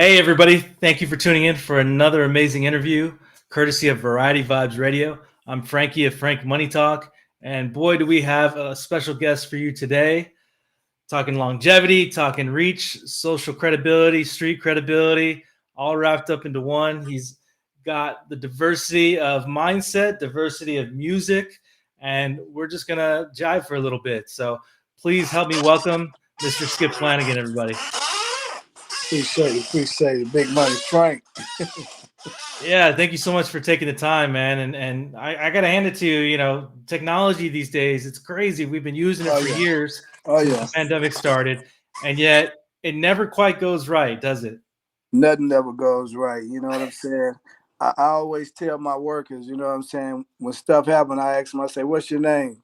Hey, everybody. Thank you for tuning in for another amazing interview, courtesy of Variety Vibes Radio. I'm Frankie of Frank Money Talk. And boy, do we have a special guest for you today. Talking longevity, talking reach, social credibility, street credibility, all wrapped up into one. He's got the diversity of mindset, diversity of music, and we're just going to jive for a little bit. So please help me welcome Mr. Skip Flanagan, everybody. Appreciate it. Big money, Frank. Yeah, thank you so much for taking the time, man. And I gotta hand it to you. Technology these days, it's crazy. We've been using it Oh for yeah. years Oh since yeah. the pandemic started, and yet it never quite goes right, does it? Nothing ever goes right. You know what I'm saying? I always tell my workers, you know what I'm saying, when stuff happen, I ask them, I say, what's your name?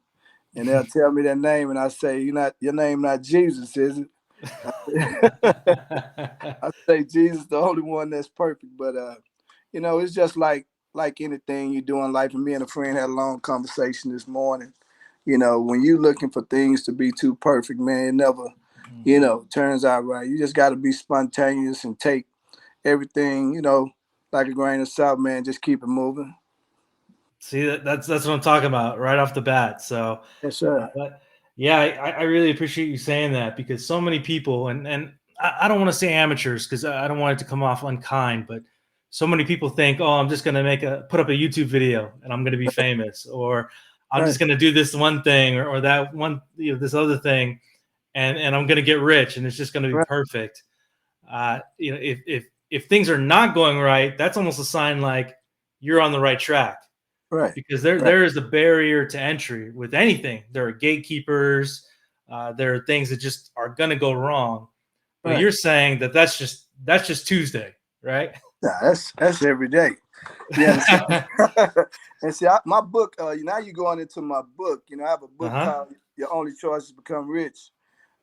And they'll tell me their name and I say, your name not Jesus, is it? I say Jesus the only one that's perfect. But it's just like anything you do in life. And me and a friend had a long conversation this morning. When you looking for things to be too perfect, man, it never, turns out right. You just got to be spontaneous and take everything, like a grain of salt, man. Just keep it moving. See, that's what I'm talking about right off the bat. So, Yes, sir. but yeah, I really appreciate you saying that because so many people, and I don't want to say amateurs because I don't want it to come off unkind, but so many people think, oh, I'm just going to put up a YouTube video and I'm going to be famous, or I'm Right. just going to do this one thing or that one, this other thing, and I'm going to get rich and it's just going to be Right. perfect. If things are not going right, that's almost a sign like you're on the right track Right. because there Right. there is a barrier to entry with anything. There are gatekeepers. There are things that just are going to go wrong. But Right. you're saying that that's just Tuesday, right? Nah, that's every day. You understand? And see, my book. Now you're going into my book. I have a Uh book huh. called "Your Only Choice is Become Rich,"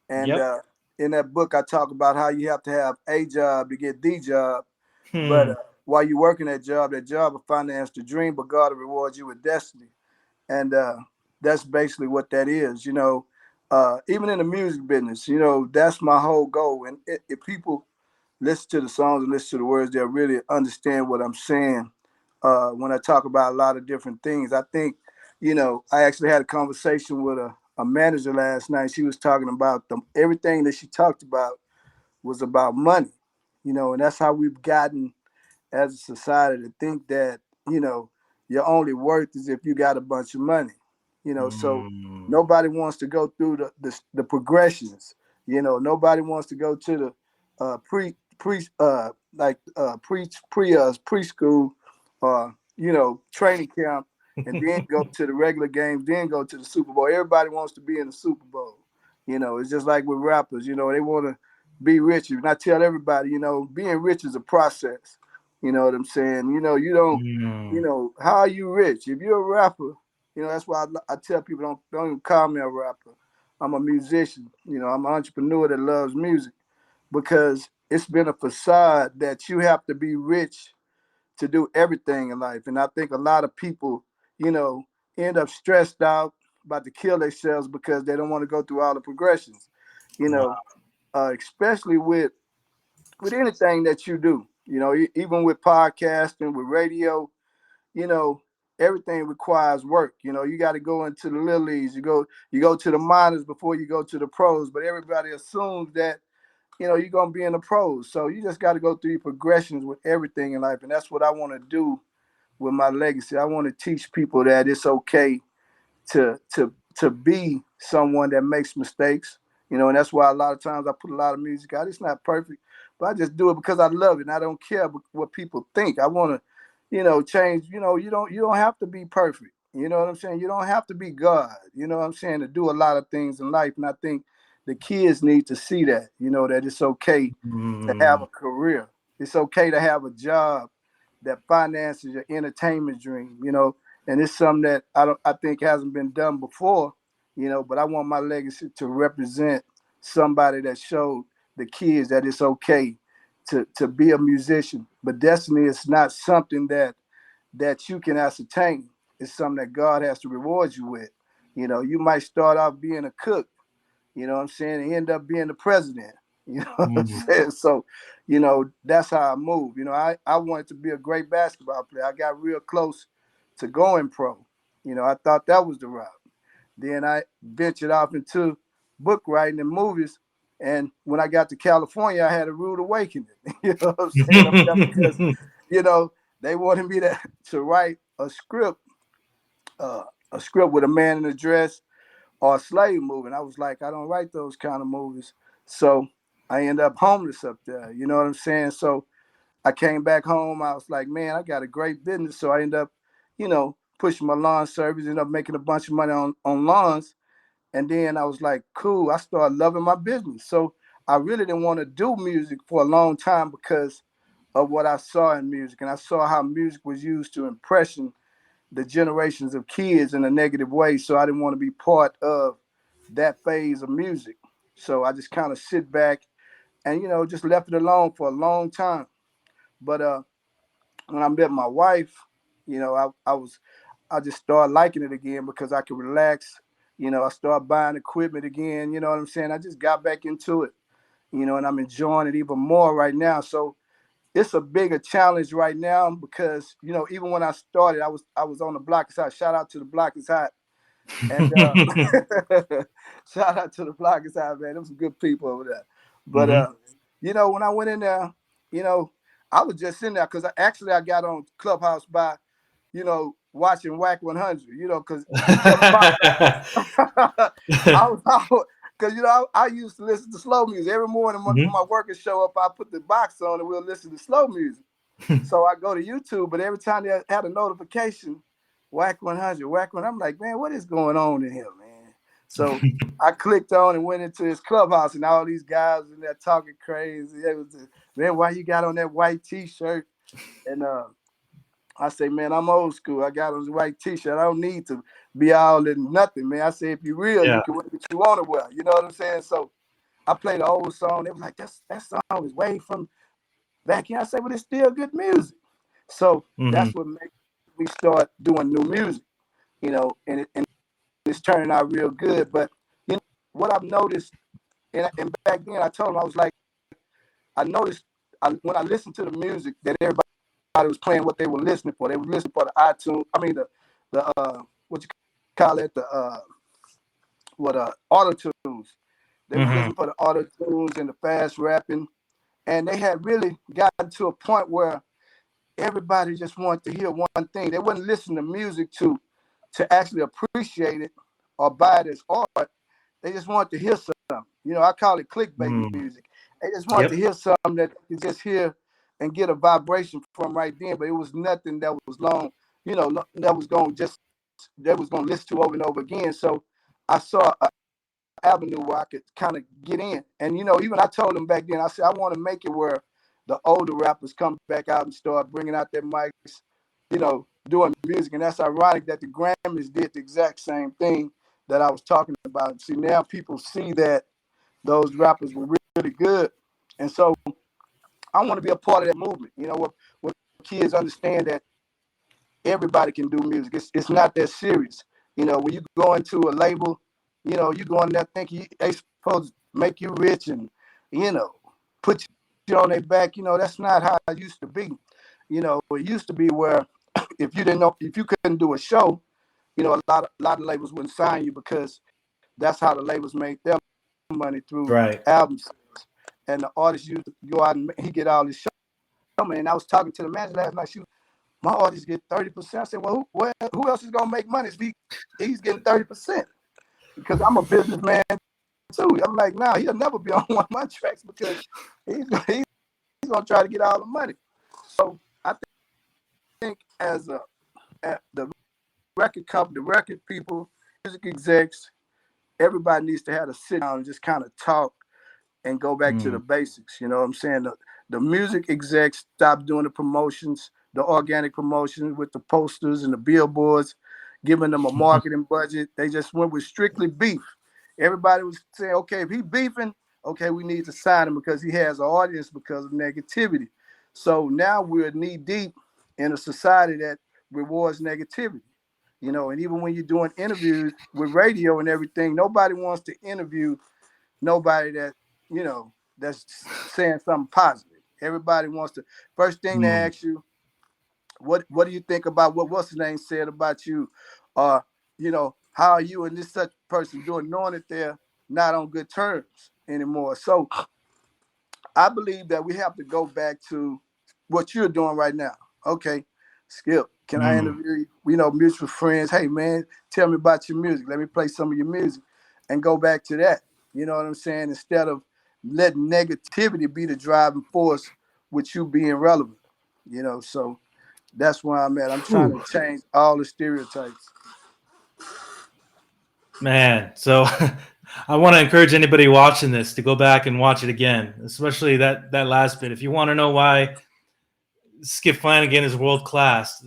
and Yep. in that book, I talk about how you have to have a job to get the job. But Hmm. while you're working that job will finance the dream, but God will reward you with destiny. And that's basically what that is. Even in the music business, that's my whole goal. And if people listen to the songs and listen to the words, they'll really understand what I'm saying when I talk about a lot of different things. I think, I actually had a conversation with a manager last night. She was talking about everything that she talked about was about money, and that's how we've gotten as a society to think that, your only worth is if you got a bunch of money, so Hmm. nobody wants to go through the progressions, nobody wants to go to the preschool or training camp and then go to the regular games, then go to the Super Bowl. Everybody wants to be in the Super Bowl. It's just like with rappers, they want to be rich. And I tell everybody, being rich is a process. You know what I'm saying? You don't, Hmm. how are you rich? If you're a rapper, that's why I tell people don't even call me a rapper. I'm a musician. I'm an entrepreneur that loves music because it's been a facade that you have to be rich to do everything in life. And I think a lot of people, you know, end up stressed out, about to kill themselves because they don't want to go through all the progressions. You Wow. know, especially with anything that you do. Even with podcasting, with radio, you know, everything requires work. You got to go into the little leagues. You go to the minors before you go to the pros. But everybody assumes that you're gonna be in the pros. So you just got to go through your progressions with everything in life, and that's what I want to do with my legacy. I want to teach people that it's okay to be someone that makes mistakes. And that's why a lot of times I put a lot of music out. It's not perfect, but I just do it because I love it, and I don't care what people think. I want to, change. You don't have to be perfect. You know what I'm saying? You don't have to be God. You know what I'm saying? To do a lot of things in life, and I think the kids need to see that. That it's okay to have Hmm. a career. It's okay to have a job that finances your entertainment dream. And it's something that I think hasn't been done before. But I want my legacy to represent somebody that showed the kids that it's okay to be a musician. But destiny is not something that you can ascertain. It's something that God has to reward you with. You might start off being a cook, you know what I'm saying, and end up being the president. You know what I'm Mm. saying? So, that's how I move. I wanted to be a great basketball player. I got real close to going pro. I thought that was the route. Then I ventured off into book writing and movies. And when I got to California, I had a rude awakening. You know what I'm saying? Up there because, you know, they wanted me to write uh, a script with a man in a dress or a slave movie. And I was like, I don't write those kind of movies. So I end up homeless up there. You know what I'm saying? So I came back home. I was like, man, I got a great business. So I end up, pushing my lawn service, end up making a bunch of money on lawns. And then I was like, cool. I started loving my business. So I really didn't want to do music for a long time because of what I saw in music. And I saw how music was used to impression the generations of kids in a negative way. So I didn't want to be part of that phase of music. So I just kind of sit back and, just left it alone for a long time. But when I met my wife, I just started liking it again because I could relax. I started buying equipment again. You know what I'm saying? I just got back into it, and I'm enjoying it even more right now. So it's a bigger challenge right now because, even when I started, I was on the block is hot. Shout out to the block is hot. And shout out to the block is hot, man. Them some good people over there. But Hmm. when I went in there, you know, I was just in there because I got on Clubhouse by, watching Whack 100, because Clubhouse, because I used to listen to slow music every morning when Hmm. my workers show up. I put the box on and we'll listen to slow music. So I go to YouTube, but every time they had a notification, Whack 100, Whack 100, I'm like, man, what is going on in here, man? So I clicked on and went into his clubhouse, and all these guys in there talking crazy. It was just, man, why you got on that white T-shirt? And I say, man, I'm old school. I got on this white T-shirt. I don't need to be all in nothing, man. I say, if you're real, you Yeah. can wear what you want to wear. You know what I'm saying? So I played an old song. They was like, that song is way from back here. I say, but it's still good music. So Hmm. that's what made me start doing new music, and it's turning out real good. But what I've noticed, and back then I told them I was like, I noticed when I listened to the music that everybody was playing what they were listening for. They were listening for the iTunes. I mean the what you call it, the auto tunes. They was Hmm. listening for the auto tunes and the fast rapping, and they had really gotten to a point where everybody just wanted to hear one thing. They wouldn't listen to music to actually appreciate it or buy it as art. They just wanted to hear something. I call it clickbait Mm. music. They just wanted to Yep. hear something that they could just hear and get a vibration from right then. But it was nothing that was long, that was going to listen to over and over again. So I saw an avenue where I could kind of get in. And even I told them back then, I said I want to make it where the older rappers come back out and start bringing out their mics, doing music. And that's ironic that the Grammys did the exact same thing that I was talking about. See, now people see that those rappers were really good, and so I want to be a part of that movement. What kids understand that everybody can do music. It's not that serious. When you go into a label, you go in there thinking they supposed to make you rich and, put you on their back. That's not how it used to be. It used to be where if you couldn't do a show, a lot of labels wouldn't sign you because that's how the labels made their money through Right. albums. And the artist used to go out and he get all his show. And I was talking to the manager last night. My artist get 30%. I said, well, who else is gonna make money if he's getting 30%? Because I'm a businessman too. I'm like, nah, he'll never be on one of my tracks because he's gonna try to get all the money. So I think the record company, the record people, music execs, everybody needs to have to sit down and just kind of talk and go back to the Mm. basics. You know what I'm saying? The music execs stopped doing the promotions, the organic promotions with the posters and the billboards, giving them a marketing budget. They just went with strictly beef. Everybody was saying, okay, if he beefing, okay, we need to sign him because he has an audience because of negativity. So now we're knee deep in a society that rewards negativity. And even when you're doing interviews with radio and everything, nobody wants to interview nobody that, you know, that's saying something positive. Everybody wants to. First thing they ask you, what do you think about what's the name said about you? You know, how are you and this such person doing, knowing that they're not on good terms anymore. So I believe that we have to go back to what you're doing right now. Okay, Skip, can I interview you? We know mutual friends. Hey man, tell me about your music. Let me play some of your music and go back to that. You know what I'm saying? Instead of letting negativity be the driving force with you being relevant. You know, so that's where I'm at. I'm trying to change all the stereotypes. Man, so I want to encourage anybody watching this to go back and watch it again, especially that last bit. If you want to know why Skip Flanagan is world class,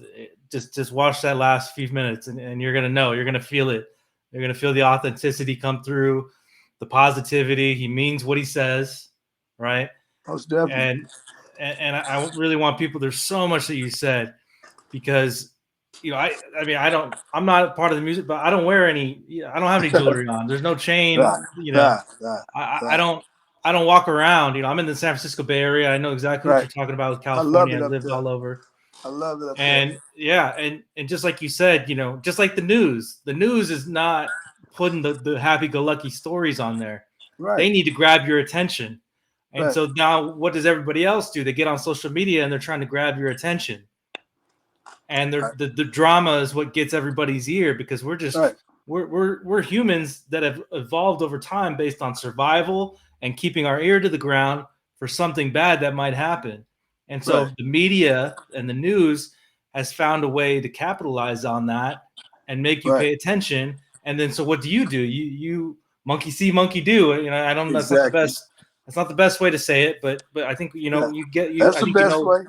just watch that last few minutes, and you're gonna know. You're gonna feel it. You're gonna feel the authenticity come through, the positivity. He means what he says, right? Most definitely. And I really want people. There's so much that you said, because I'm not a part of the music, but I don't wear any. I don't have any jewelry on. There's no chain. Right. I don't walk around. I'm in the San Francisco Bay Area. I know exactly what you're talking about with I love California. it I up lived there. all over. I love it up And there. yeah, and just like you said, just like the news is not putting the happy-go-lucky stories on there. Right. They need to grab your attention. And Right. so now what does everybody else do? They get on social media and they're trying to grab your attention. And the drama is what gets everybody's ear, because we're just we're humans that have evolved over time based on survival and keeping our ear to the ground for something bad that might happen. And so the media and the news has found a way to capitalize on that and make you pay attention. And then so what do? You monkey see, monkey do. I don't. That's not the best. That's not the best way to say it, but I think you get you. That's I the think best way.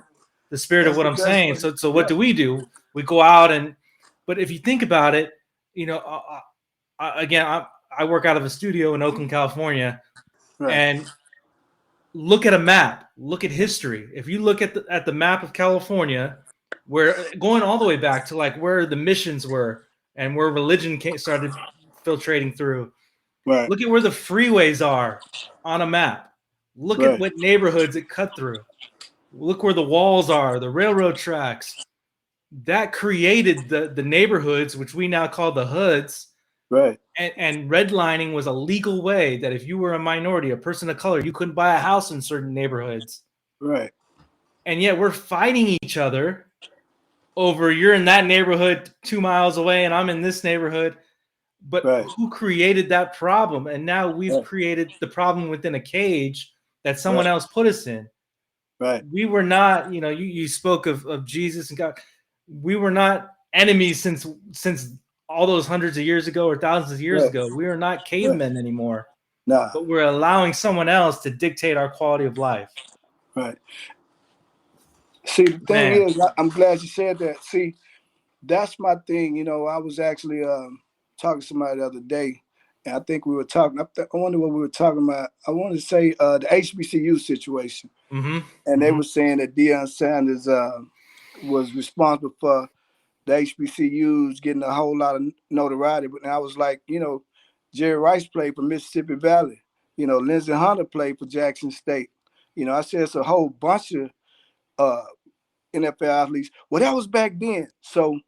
The spirit of what I'm saying. So what do? We go out but if you think about it, again, I work out of a studio in Oakland, California, and look at a map. Look at history. If you look at the map of California, where going all the way back to like where the missions were and where religion started filtrating through. Right. Look at where the freeways are on a map. Look at what neighborhoods it cut through. Look where the walls are, the railroad tracks. That created the neighborhoods, which we now call the hoods. Right. And redlining was a legal way that if you were a minority, a person of color, you couldn't buy a house in certain neighborhoods. Right. And yet we're fighting each other over, you're in that neighborhood 2 miles away and I'm in this neighborhood. But who created that problem? And now we've created the problem within a cage that someone else put us in. Right. We were not, you spoke of Jesus and God. We were not enemies since all those hundreds of years ago or thousands of years ago. We are not cavemen anymore. Nah. But we're allowing someone else to dictate our quality of life. Right. See, the thing is, I'm glad you said that. See, that's my thing. I was actually talking to somebody the other day, and I think we were talking. I wonder what we were talking about. I want to say the HBCU situation, and they were saying that Deion Sanders was responsible for the HBCUs getting a whole lot of notoriety. But I was like, Jerry Rice played for Mississippi Valley. Lindsey Hunter played for Jackson State. I said it's a whole bunch of NFL athletes. Well, that was back then. So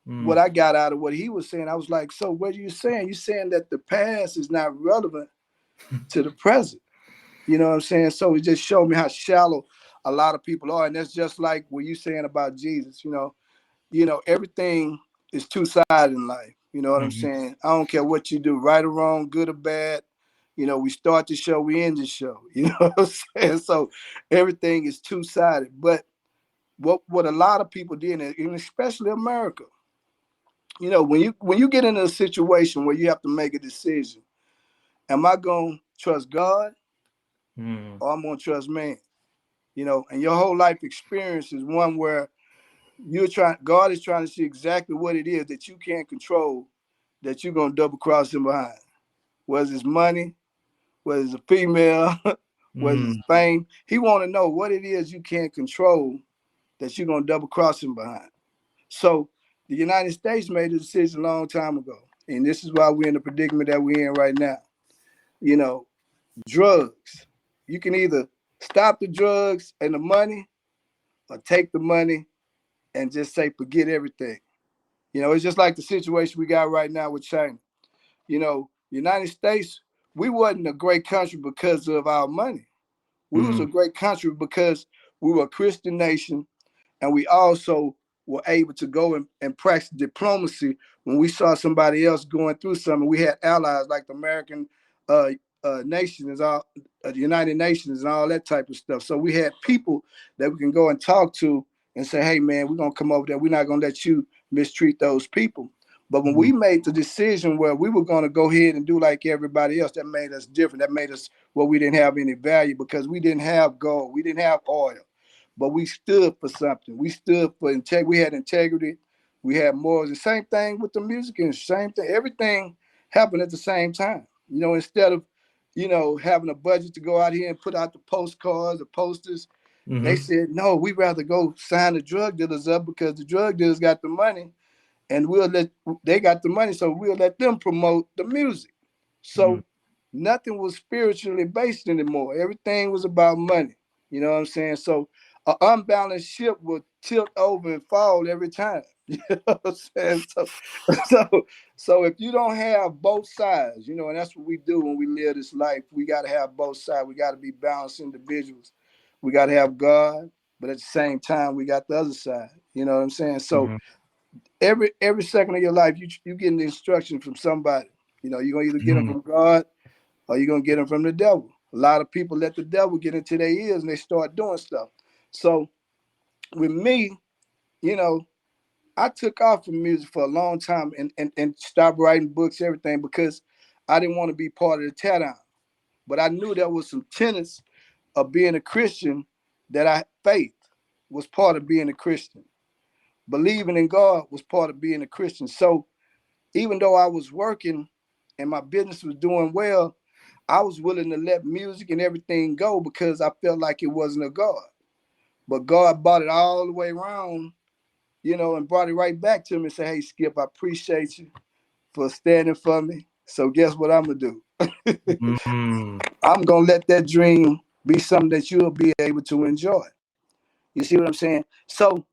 what I got out of what he was saying, I was like, so what are you saying? You're saying that the past is not relevant to the present. You know what I'm saying? So it just showed me how shallow a lot of people are. And that's just like what you're saying about Jesus. Everything is two-sided in life. You know what I'm saying? I don't care what you do, right or wrong, good or bad. We start the show, we end the show. You know what I'm saying? So everything is two-sided. But what a lot of people did, and especially America, when you get into a situation where you have to make a decision, am I going to trust God or I'm going to trust man? And your whole life experience is one where God is trying to see exactly what it is that you can't control, that you're going to double cross him behind. Whether it's money, whether it's a female, whether it's fame. He want to know what it is you can't control that you're going to double cross him behind. So the United States made a decision a long time ago. And this is why we're in the predicament that we're in right now. Drugs. You can either stop the drugs and the money, or take the money and just say forget everything. It's just like the situation we got right now with China. United States, we wasn't a great country because of our money. We was a great country because we were a Christian nation, and we also were able to go and practice diplomacy when we saw somebody else going through something. We had allies like the American uh, nations, the United Nations, and all that type of stuff. So we had people that we can go and talk to and say, "Hey, man, we're gonna come over there. We're not gonna let you mistreat those people." But when we made the decision where we were going to go ahead and do like everybody else, that made us different. That made us where we didn't have any value because we didn't have gold, we didn't have oil, but we stood for something. We stood for integrity. We had integrity. We had morals. The same thing with the music and same thing. Everything happened at the same time. Instead of, having a budget to go out here and put out the postcards, the posters, they said, no, we'd rather go sign the drug dealers up because the drug dealers got the money and they got the money, so we'll let them promote the music. So nothing was spiritually based anymore. Everything was about money. You know what I'm saying? So an unbalanced ship will tilt over and fall every time. You know what I'm saying? So if you don't have both sides, and that's what we do when we live this life, we got to have both sides. We got to be balanced individuals. We got to have God, but at the same time, we got the other side. You know what I'm saying? So every second of your life, you getting the instruction from somebody. You're gonna either get them from God or you're gonna get them from the devil. A lot of people let the devil get into their ears and they start doing stuff. So with me, I took off from music for a long time and stopped writing books, everything, because I didn't want to be part of the teardown. But I knew there was some tenets of being a Christian that faith was part of being a Christian. Believing in God was part of being a Christian. So even though I was working and my business was doing well, I was willing to let music and everything go because I felt like it wasn't a God. But God brought it all the way around, and brought it right back to me and said, hey, Skip, I appreciate you for standing for me. So guess what I'm going to do? I'm going to let that dream be something that you'll be able to enjoy. You see what I'm saying? So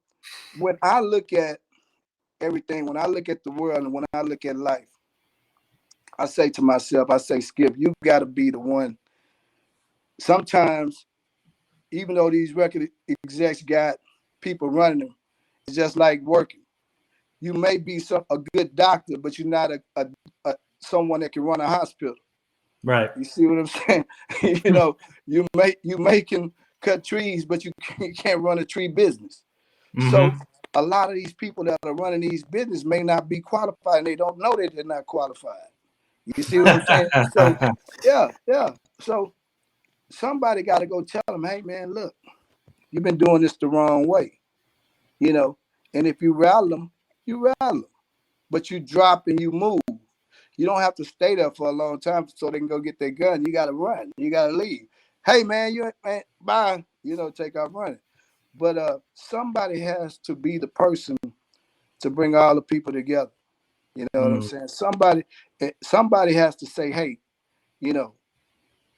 when I look at everything, when I look at the world and when I look at life, I say to myself, Skip, you got to be the one. Sometimes, even though these record execs got people running them, it's just like working. You may be a good doctor, but you're not a someone that can run a hospital. Right. You see what I'm saying? you can cut trees, but you can't run a tree business. So a lot of these people that are running these business may not be qualified, and they don't know that they're not qualified. You see what I'm saying? So yeah. So somebody got to go tell them, hey man, look, you've been doing this the wrong way. And if you rally them, you rally them. But you drop and you move. You don't have to stay there for a long time so they can go get their gun. You got to run. You got to leave. Hey, man, bye. Take off running. But somebody has to be the person to bring all the people together. You know what I'm saying? Somebody has to say, hey,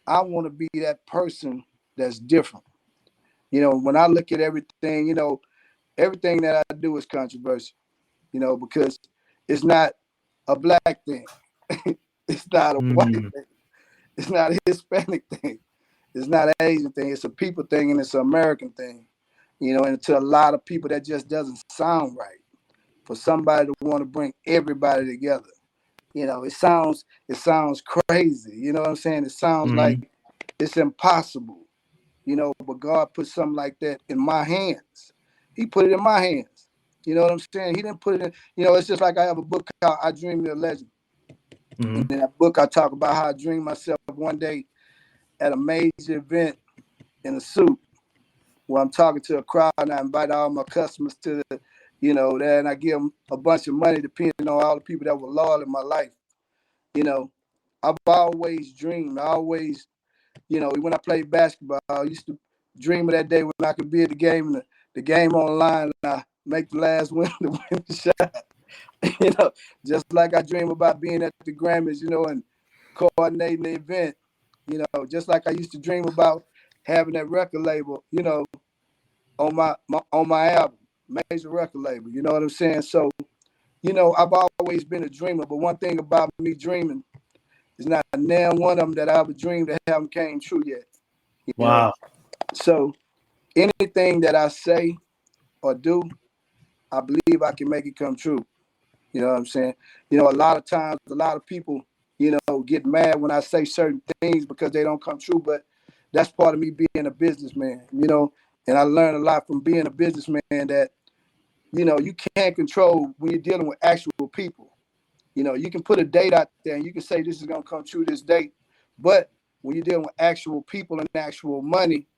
I want to be that person that's different. When I look at everything, everything that I do is controversial, because it's not a black thing. It's not a white thing. It's not a Hispanic thing. It's not an Asian thing. It's a people thing and it's an American thing. And to a lot of people that just doesn't sound right. For somebody to want to bring everybody together. It sounds crazy. You know what I'm saying? It sounds like it's impossible. But God put something like that in my hands. He put it in my hands. You know what I'm saying? He didn't put it in, it's just like I have a book called I Dream of a Legend. And in that book, I talk about how I dreamed myself one day at a major event in a suit where I'm talking to a crowd and I invite all my customers to there, and I give them a bunch of money depending on all the people that were loyal in my life. I've always dreamed. I always, when I played basketball, I used to dream of that day when I could be at the game and the game online and I make the last win to win the shot. Just like I dream about being at the Grammys, and coordinating the event, You know, just like I used to dream about having that record label, you know, on my album, major record label. You know what I'm saying? So, you know, I've always been a dreamer, but one thing about me dreaming is not now one of them that I ever dreamed that haven't came true yet. You know, Wow. so anything that I say or do, I believe I can make it come true. You know what I'm saying? You know, a lot of times, a lot of people, you know, get mad when I say certain things because they don't come true. But that's part of me being a businessman, you know. And I learned a lot from being a businessman that, you know, you can't control when you're dealing with actual people. You know, you can put a date out there and you can say this is going to come true this date. But when you're dealing with actual people and actual money,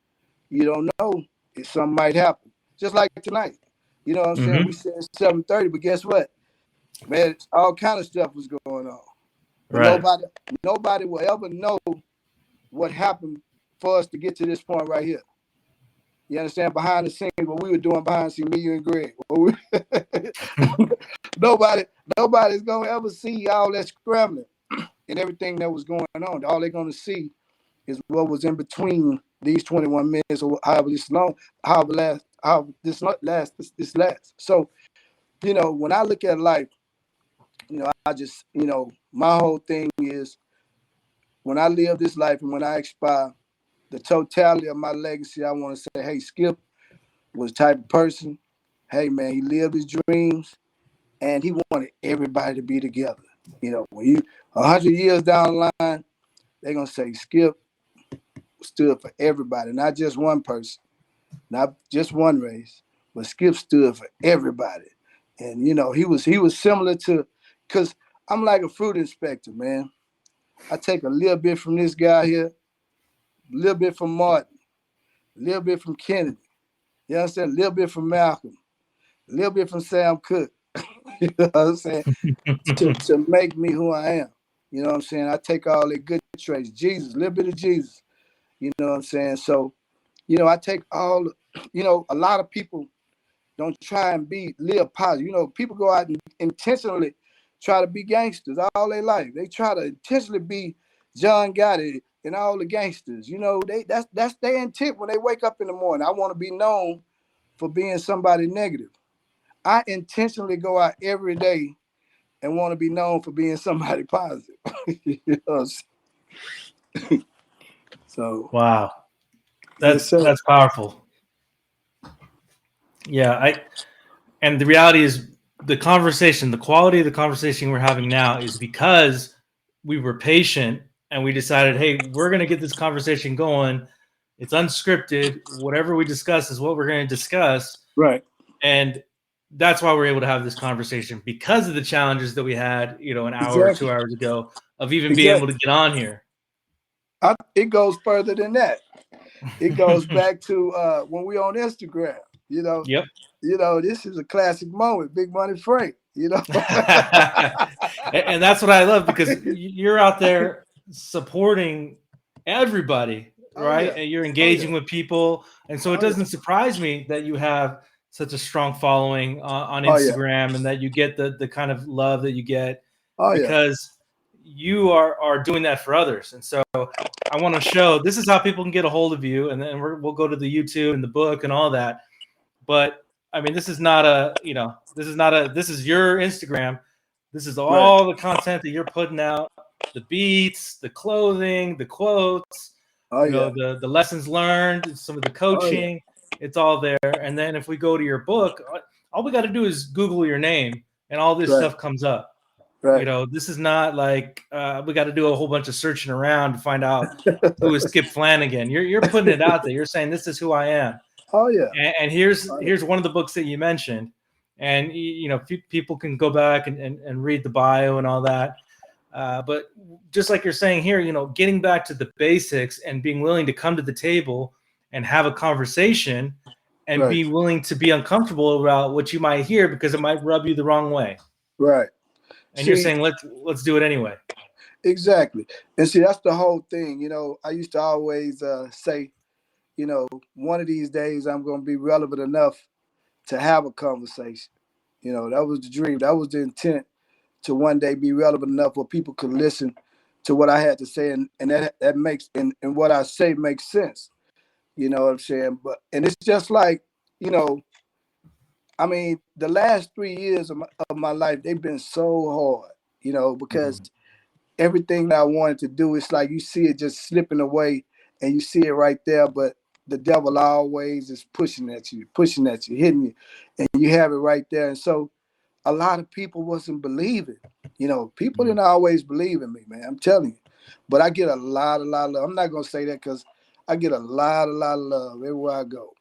you don't know if something might happen. Just like tonight. You know what I'm saying? We said 7:30, but guess what? Man, all kind of stuff was going on. But Right. nobody will ever know what happened for us to get to this point right here. You understand? Behind the scenes, what we were doing behind the scenes, me, you, and Greg. Nobody's gonna ever see all that scrambling and everything that was going on. All they're gonna see is what was in between these 21 minutes or however this long, however this lasts. So, you know, when I look at life, you know, I just, you know, my whole thing is when I live this life and when I expire, the totality of my legacy, I want to say, hey, Skip was the type of person, hey, man, he lived his dreams and he wanted everybody to be together. You know, when you 100 years down the line, they're going to say Skip stood for everybody, not just one person, not just one race, but Skip stood for everybody. And, you know, he was similar to, because I'm like a fruit inspector, man. I take a little bit from this guy here, a little bit from Martin, a little bit from Kennedy, you know what I'm saying? A little bit from Malcolm, a little bit from Sam Cooke, you know what I'm saying? To make me who I am. You know what I'm saying? I take all the good traits, Jesus, a little bit of Jesus, you know what I'm saying? So, you know, I take all, you know, a lot of people don't try and live positive. You know, people go out and intentionally try to be gangsters all their life. They try to intentionally be John Gotti and all the gangsters. You know, that's their intent when they wake up in the morning. I want to be known for being somebody negative. I intentionally go out every day and want to be known for being somebody positive. You know, so Wow. yes, sir. That's powerful. Yeah, and the reality is the conversation, the quality of the conversation we're having now is because we were patient and we decided, hey, we're going to get this conversation going. It's unscripted. Whatever we discuss is what we're going to discuss. Right. And that's why we're able to have this conversation because of the challenges that we had, you know, an hour or Exactly. 2 hours ago of even being able Exactly. to get on here. It goes further than that. It goes back to when we on Instagram. Yep. You know, this is a classic moment. Big Money Frank. You know, And that's what I love because you're out there supporting everybody, oh right? yeah, And you're oh yeah, engaging with people, and so it oh yeah, doesn't surprise me that you have such a strong following on oh yeah, Instagram and that you get the kind of love that you get oh yeah. because you are doing that for others. And so I want to show this is how people can get a hold of you, and then we'll go to the YouTube and the book and all that. But I mean, this is not a, you know, this is your Instagram. This is Right. all the content that you're putting out, the beats, the clothing, the quotes, Oh you know, yeah, the lessons learned, some of the oh yeah. coaching, it's all there. And then if we go to your book, all we got to do is Google your name and all this Right, stuff comes up. You right. know, this is not like we got to do a whole bunch of searching around to find out who is Skip Flanagan. You're putting it out there. You're saying this is who I am. Oh yeah, And oh yeah. here's one of the books that you mentioned, and you know people can go back and read the bio and all that. But just like you're saying here, you know, getting back to the basics and being willing to come to the table and have a conversation and Right, be willing to be uncomfortable about what you might hear because it might rub you the wrong way. right. And you're See, saying let's do it anyway. exactly. And see, that's the whole thing. You know, I used to always say, you know, one of these days I'm going to be relevant enough to have a conversation. You know, that was the dream. That was the intent to one day be relevant enough where people could listen to what I had to say, and that makes and what I say makes sense. You know what I'm saying? But and it's just like, you know, I mean, the last 3 years of my life, they've been so hard, you know, because everything that I wanted to do, it's like you see it just slipping away and you see it right there, but the devil always is pushing at you, hitting you, and you have it right there. And so a lot of people wasn't believing. You know, people didn't always believe in me, man. I'm telling you. But I get a lot of love. I'm not gonna say that because I get a lot of love everywhere I go.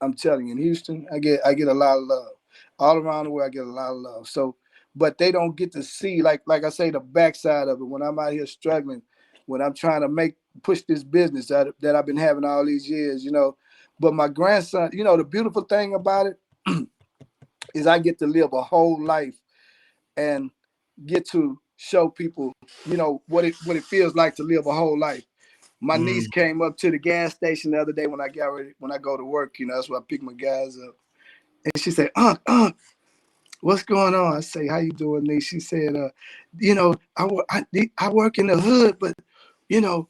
I'm telling you, in Houston, I get a lot of love. All around the world, I get a lot of love. So, but they don't get to see, like I say, the backside of it when I'm out here struggling, when I'm trying to push this business that I've been having all these years, you know. But my grandson, you know, the beautiful thing about it is I get to live a whole life and get to show people, you know, what it feels like to live a whole life. My niece came up to the gas station the other day when I go to work, you know, that's where I pick my guys up. And she said, Unc, what's going on? I say, how you doing, niece? She said, you know, I work in the hood, but, you know,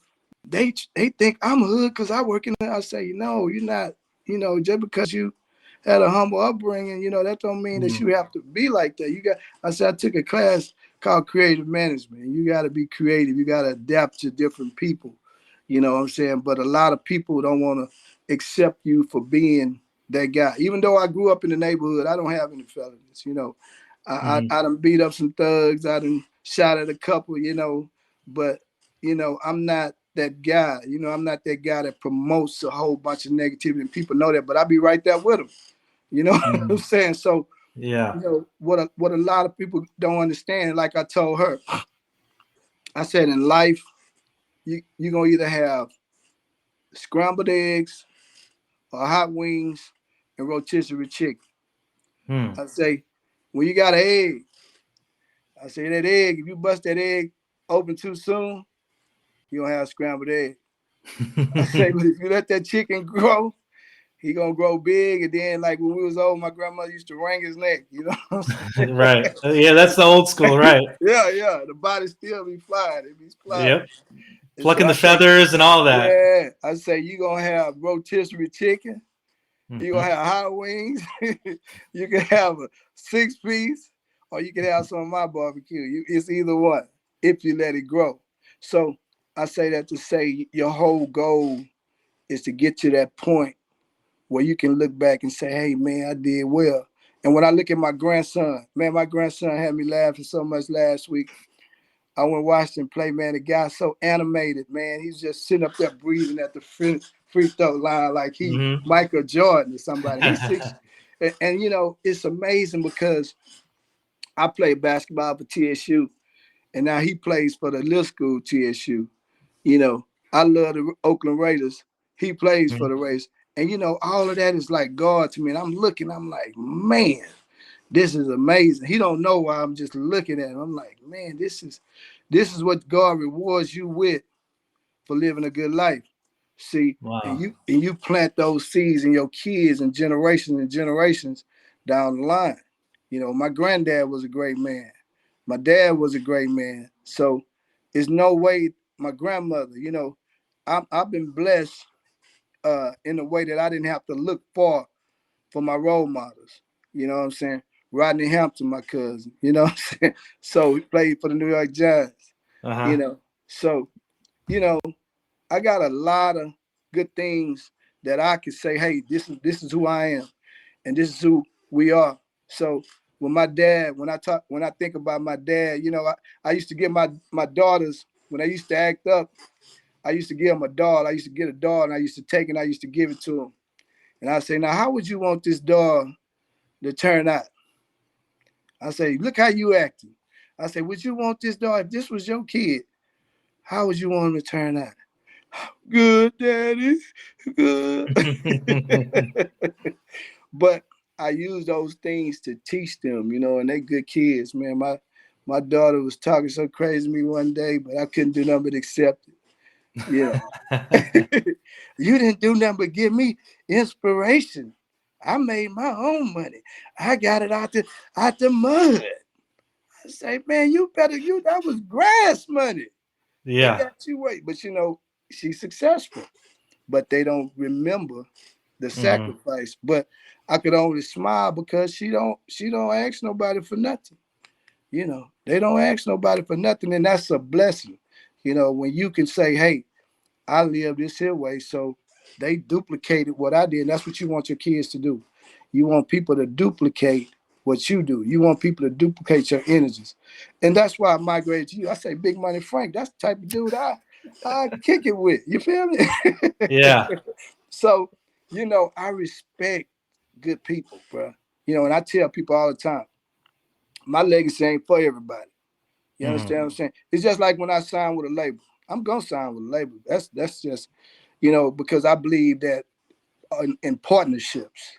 they think I'm a hood because I work in the, I say, no, you're not, you know, just because you had a humble upbringing, you know, that don't mean that you have to be like that. I said, I took a class called creative management. You got to be creative. You got to adapt to different people. You know what I'm saying? But a lot of people don't want to accept you for being that guy. Even though I grew up in the neighborhood, I don't have any felonies. You know, I done beat up some thugs. I done shot at a couple, you know, but, you know, I'm not that guy. You know, I'm not that guy that promotes a whole bunch of negativity, and people know that, but I be right there with them. You know what I'm saying? So, Yeah. you know, what a lot of people don't understand, like I told her, I said in life, you're going to either have scrambled eggs or hot wings and rotisserie chicken. I say, when you got an egg, I say that egg, if you bust that egg open too soon, you don't have scrambled egg. I say, but if you let that chicken grow, he gonna grow big, and then like when we was old, my grandmother used to wring his neck. You know what I'm saying? Right. Yeah, that's the old school, right? Yeah. The body still be flying. It be flying. Yep. And so Plucking I the say, feathers and all that. yeah, I say you gonna have rotisserie chicken. You gonna Mm-hmm. have hot wings. You can have a 6-piece, or you can have some of my barbecue. It's either one if you let it grow. So I say that to say your whole goal is to get to that point where you can look back and say, hey, man, I did well. And when I look at my grandson, man, my grandson had me laughing so much last week. I went and watched him play, man. The guy's so animated, man. He's just sitting up there breathing at the free throw line like he Michael Jordan or somebody. He's 6. And, you know, it's amazing because I played basketball for TSU, and now he plays for the little school TSU. You know, I love the Oakland Raiders. He plays for the Raiders. And, you know, all of that is like God to me. And I'm looking, I'm like, man, this is amazing. He don't know why I'm just looking at him. I'm like, man, this is what God rewards you with for living a good life. See, Wow. and you plant those seeds in your kids and generations down the line. You know, my granddad was a great man. My dad was a great man. So there's no way my grandmother, you know, I've been blessed in a way that I didn't have to look far for my role models. You know what I'm saying? Rodney Hampton, my cousin, you know what I'm saying? So he played for the New York Giants, you Uh-huh. know. So, you know, I got a lot of good things that I could say, hey, this is who I am, and this is who we are. So when my dad, when I think about my dad, you know, I used to give my daughters, when I used to act up, I used to give them a doll. I used to get a doll, and I used to take it and I used to give it to them. And I say, now how would you want this doll to turn out? I say, look how you acting. I say, would you want this doll, if this was your kid, how would you want him to turn out? Good, daddy, good. But I use those things to teach them, you know, and they good kids, man. My daughter was talking so crazy to me one day, but I couldn't do nothing but accept it. You know, you didn't do nothing but give me inspiration. I made my own money. I got it out the mud. I say, man, that was grass money. They Yeah. got you wait, but you know, she's successful, but they don't remember the Hmm. sacrifice. But I could only smile because she don't ask nobody for nothing. You know, they don't ask nobody for nothing, and that's a blessing. You know, when you can say, "Hey, I live this here way," so they duplicated what I did. And that's what you want your kids to do. You want people to duplicate what you do. You want people to duplicate your energies, and that's why I migrated to you. I say, Big Money Frank. That's the type of dude I kick it with. You feel me? Yeah. So, you know, I respect good people, bro. You know, and I tell people all the time, my legacy ain't for everybody. You Hmm. understand what I'm saying? It's just like when I sign with a label. I'm gonna sign with a label. That's just, you know, because I believe that in partnerships,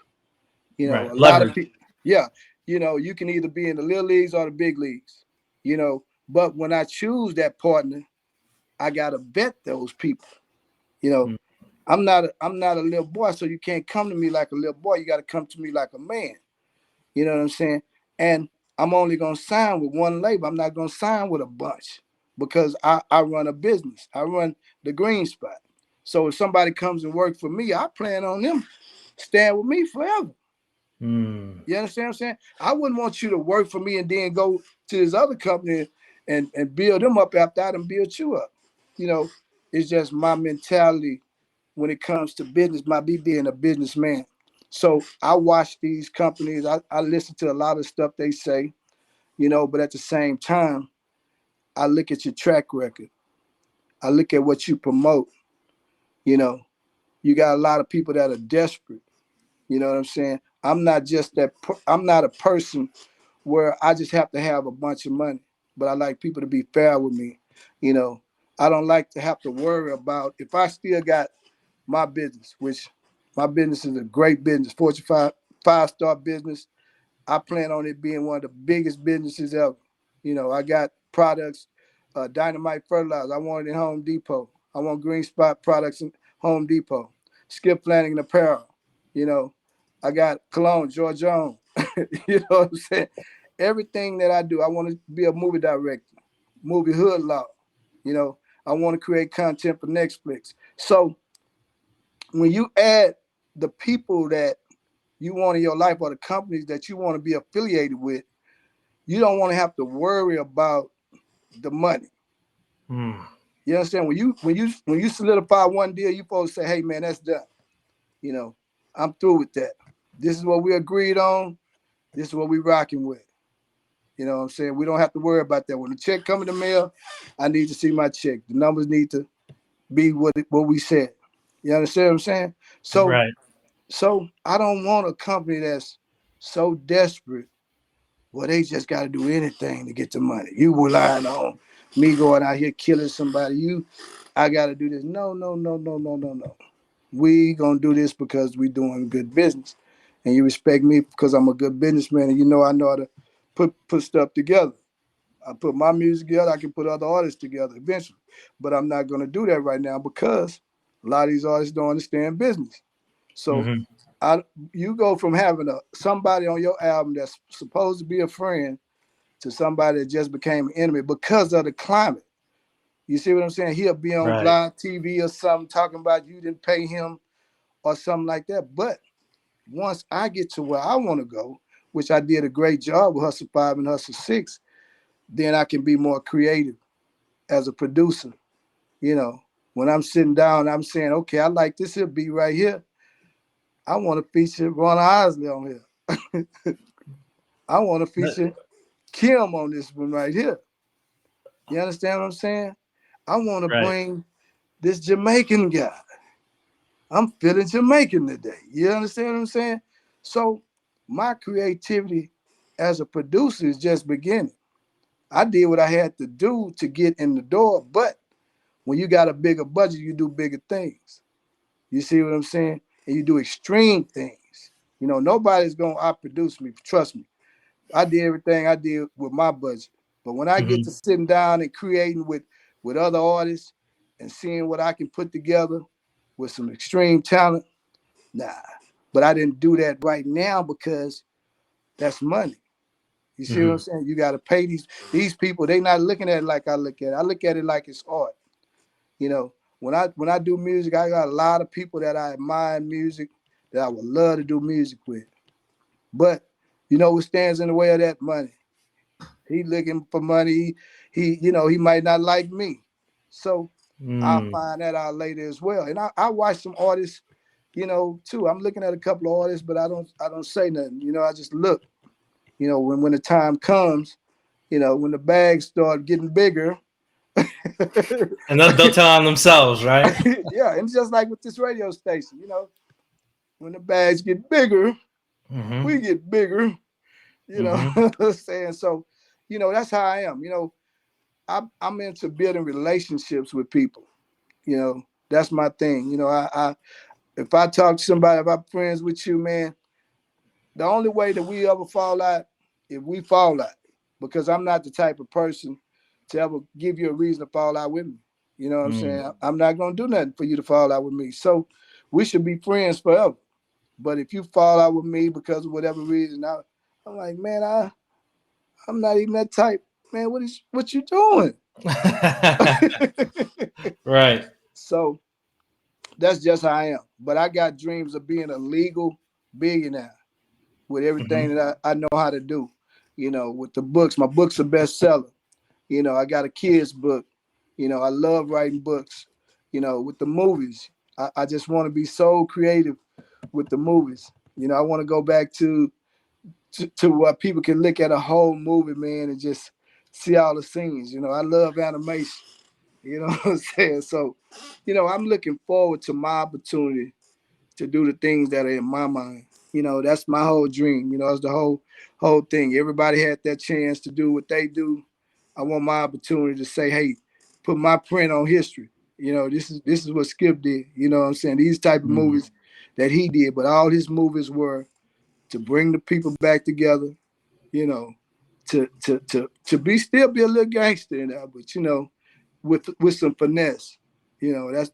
you know, Right. a lot of Leverage. people, yeah, you know, you can either be in the little leagues or the big leagues, you know. But when I choose that partner, I gotta vet those people. You know, Mm. I'm not a little boy, so you can't come to me like a little boy. You gotta come to me like a man. You know what I'm saying? And I'm only gonna sign with one label. I'm not gonna sign with a bunch because I run a business. I run the green spot. So if somebody comes and works for me, I plan on them staying with me forever. Mm. You understand what I'm saying? I wouldn't want you to work for me and then go to this other company and build them up after I done build you up. You know, it's just my mentality when it comes to business, my me being a businessman. So I watch these companies, I listen to a lot of stuff they say, you know, but at the same time, I look at your track record. I look at what you promote, you know. You got a lot of people that are desperate, you know what I'm saying? I'm not a person where I just have to have a bunch of money, but I like people to be fair with me, you know. I don't like to have to worry about if I still got my business, which my business is a great business, Fortune five-star business. I plan on it being one of the biggest businesses ever. You know, I got products, Dynamite Fertilizer. I want it in Home Depot. I want Green Spot products in Home Depot. Skip Flanagan Apparel. You know, I got Cologne, George Jones. You know what I'm saying? Everything that I do, I want to be a movie director, movie hood law. You know, I want to create content for Netflix. So when you add the people that you want in your life or the companies that you want to be affiliated with, you don't want to have to worry about the money. Mm. You understand? When you solidify one deal, you supposed to say, hey man, that's done. You know, I'm through with that. This is what we agreed on. This is what we rocking with. You know what I'm saying? We don't have to worry about that. When the check come in the mail, I need to see my check. The numbers need to be what we said. You understand what I'm saying? So Right. so I don't want a company that's so desperate. Well, they just got to do anything to get the money. You relying on me going out here killing somebody. I got to do this. No, no, no, no, no, no, no. We gonna do this because we doing good business, and you respect me because I'm a good businessman, and you know how to put stuff together. I put my music together. I can put other artists together eventually, but I'm not gonna do that right now because a lot of these artists don't understand business. So Hmm. I you go from having somebody on your album that's supposed to be a friend to somebody that just became an enemy because of the climate. You see what I'm saying? He'll be on Right. live TV or something talking about you didn't pay him or something like that. But once I get to where I want to go, which I did a great job with Hustle 5 and Hustle 6, then I can be more creative as a producer. You know, when I'm sitting down, I'm saying, okay, I like this here beat right here. I want to feature Ron Isley on here. I want to feature Kim on this one right here. You understand what I'm saying? I want to Right. bring this Jamaican guy. I'm feeling Jamaican today. You understand what I'm saying? So my creativity as a producer is just beginning. I did what I had to do to get in the door, but when you got a bigger budget, you do bigger things. You see what I'm saying? And you do extreme things. You know, nobody's gonna outproduce me. Trust me. I did everything I did with my budget. But when I get Hmm. to sitting down and creating with other artists and seeing what I can put together with some extreme talent, nah. But I didn't do that right now because that's money. You see what I'm Hmm. saying? You got to pay these people. They not looking at it like I look at it. I look at it like it's art. You know, when I do music, I got a lot of people that I admire music that I would love to do music with. But you know what stands in the way of that? Money. He looking for money. He might not like me. So I'll Mm. find that out later as well. And I watch some artists, too. I'm looking at a couple of artists, but I don't say nothing. I just look. When the time comes, when the bags start getting bigger. And they'll tell on themselves, right? Yeah, and just like with this radio station, when the bags get bigger, Mm-hmm. we get bigger. Mm-hmm. What I'm saying? So, that's how I am. I'm into building relationships with people. That's my thing. I if I talk to somebody, if I'm friends with you, man, the only way that we ever fall out, if we fall out, because I'm not the type of person to ever give you a reason to fall out with me. You know what I'm Mm. saying? I'm not gonna do nothing for you to fall out with me. So we should be friends forever. But if you fall out with me because of whatever reason, I'm like, man, I'm not even that type. Man, what you doing? Right. So that's just how I am. But I got dreams of being a legal billionaire with Mm-hmm. everything that I know how to do. With the books, my book's a bestseller. I got a kids book. I love writing books. With the movies, I just want to be so creative with the movies. I want to go back to where people can look at a whole movie, man, and just see all the scenes. I love animation. You know what I'm saying? So, I'm looking forward to my opportunity to do the things that are in my mind. That's my whole dream. It's the whole thing. Everybody had that chance to do what they do. I want my opportunity to say, hey, put my print on history. This is what Skip did. You know what I'm saying? These type of Mm. movies that he did, but all his movies were to bring the people back together, you know, to be a little gangster in there, but with some finesse.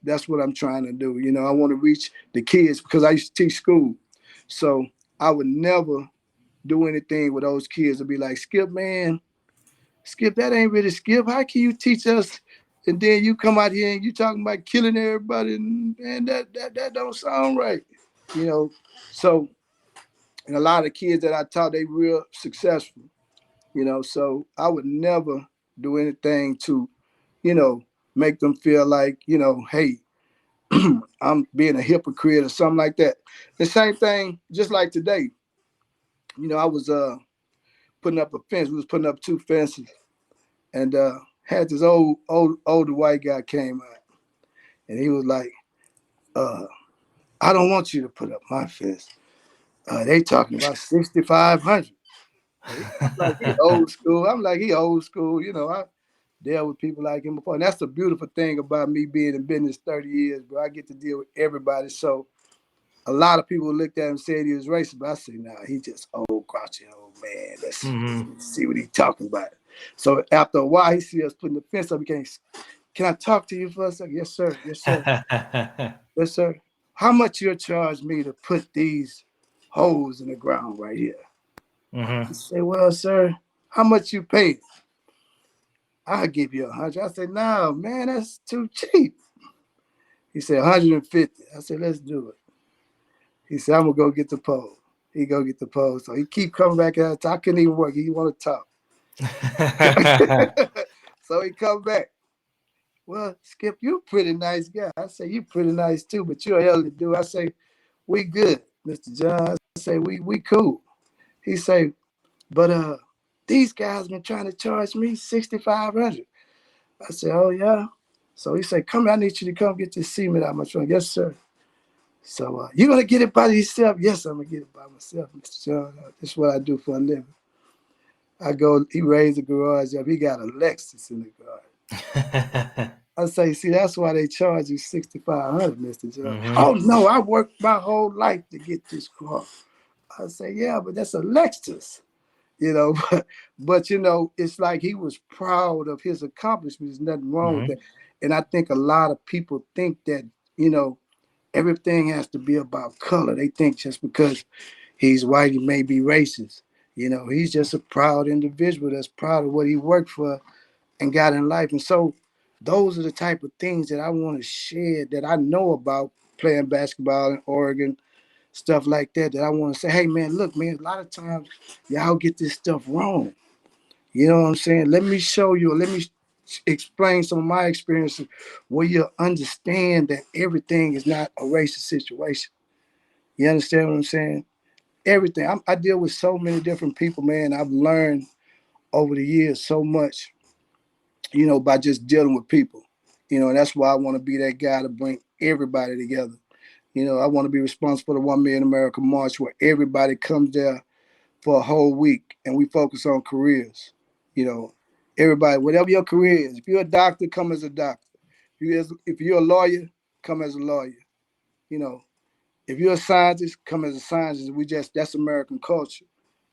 That's what I'm trying to do. I want to reach the kids because I used to teach school. So I would never do anything with those kids and be like, Skip, man, Skip, that ain't really Skip. How can you teach us? And then you come out here and you talking about killing everybody, and that don't sound right. You know, so and a lot of kids that I taught, they real successful. So I would never do anything to, you know, make them feel like, hey, I'm being a hypocrite or something like that. The same thing, just like today, I was putting up a fence. We was putting up two fences, and had this older white guy came out, and he was like, uh, "I don't want you to put up my fence. They talking about 6,500." I'm like, he old school. I'm like, he old school. I dealt with people like him before. And that's the beautiful thing about me being in business 30 years, bro. I get to deal with everybody. So a lot of people looked at him and said he was racist, but I said, nah, he just old, grouchy old man. Mm-hmm. Let's see what he talking about. So after a while, he see us putting the fence up. He came, can I talk to you for a second? Yes, sir. Yes, sir. Yes, sir. How much you'll charge me to put these holes in the ground right here? Mm-hmm. He said, well, sir, how much you pay? I'll give you 100. I said, no, man, that's too cheap. He said, 150. I said, let's do it. He said, I'm gonna go get the pole. He go get the pole. So he keep coming back at us. I couldn't even work. He want to talk. So he come back. Well, Skip, you a pretty nice guy. I say, you pretty nice too, but you're a hell of a dude. I say, we good, Mr. John. I say, we cool. He say, but these guys been trying to charge me 6,500. I said, oh yeah. So he said, come, I need you to come get this cement out of my trunk. Yes, sir. So you're gonna get it by yourself? Yes, I'm gonna get it by myself, Mr. John. This is what I do for a living. I go, he raised the garage up. He got a Lexus in the garage. I say, see, that's why they charge you 6,500, Mr. John. Mm-hmm. Oh no, I worked my whole life to get this car. I say, yeah, but that's a Lexus. you know. But it's like he was proud of his accomplishments. There's nothing wrong with Mm-hmm. that. And I think a lot of people think that, everything has to be about color. They think just because he's white, he may be racist. He's just a proud individual that's proud of what he worked for and got in life. And so those are the type of things that I want to share that I know about playing basketball in Oregon, stuff like that. That I want to say, hey man, look, man, a lot of times y'all get this stuff wrong. You know what I'm saying? Let me show you. Let me explain some of my experiences where you understand that everything is not a racist situation. You understand what I'm saying? Everything. I deal with so many different people, man. I've learned over the years so much, by just dealing with people. And that's why I want to be that guy to bring everybody together. I want to be responsible for the 1 Million America March where everybody comes there for a whole week and we focus on careers. You know, everybody, whatever your career is, if you're a doctor, come as a doctor. If you're a lawyer, come as a lawyer. You know, if you're a scientist, come as a scientist. That's American culture.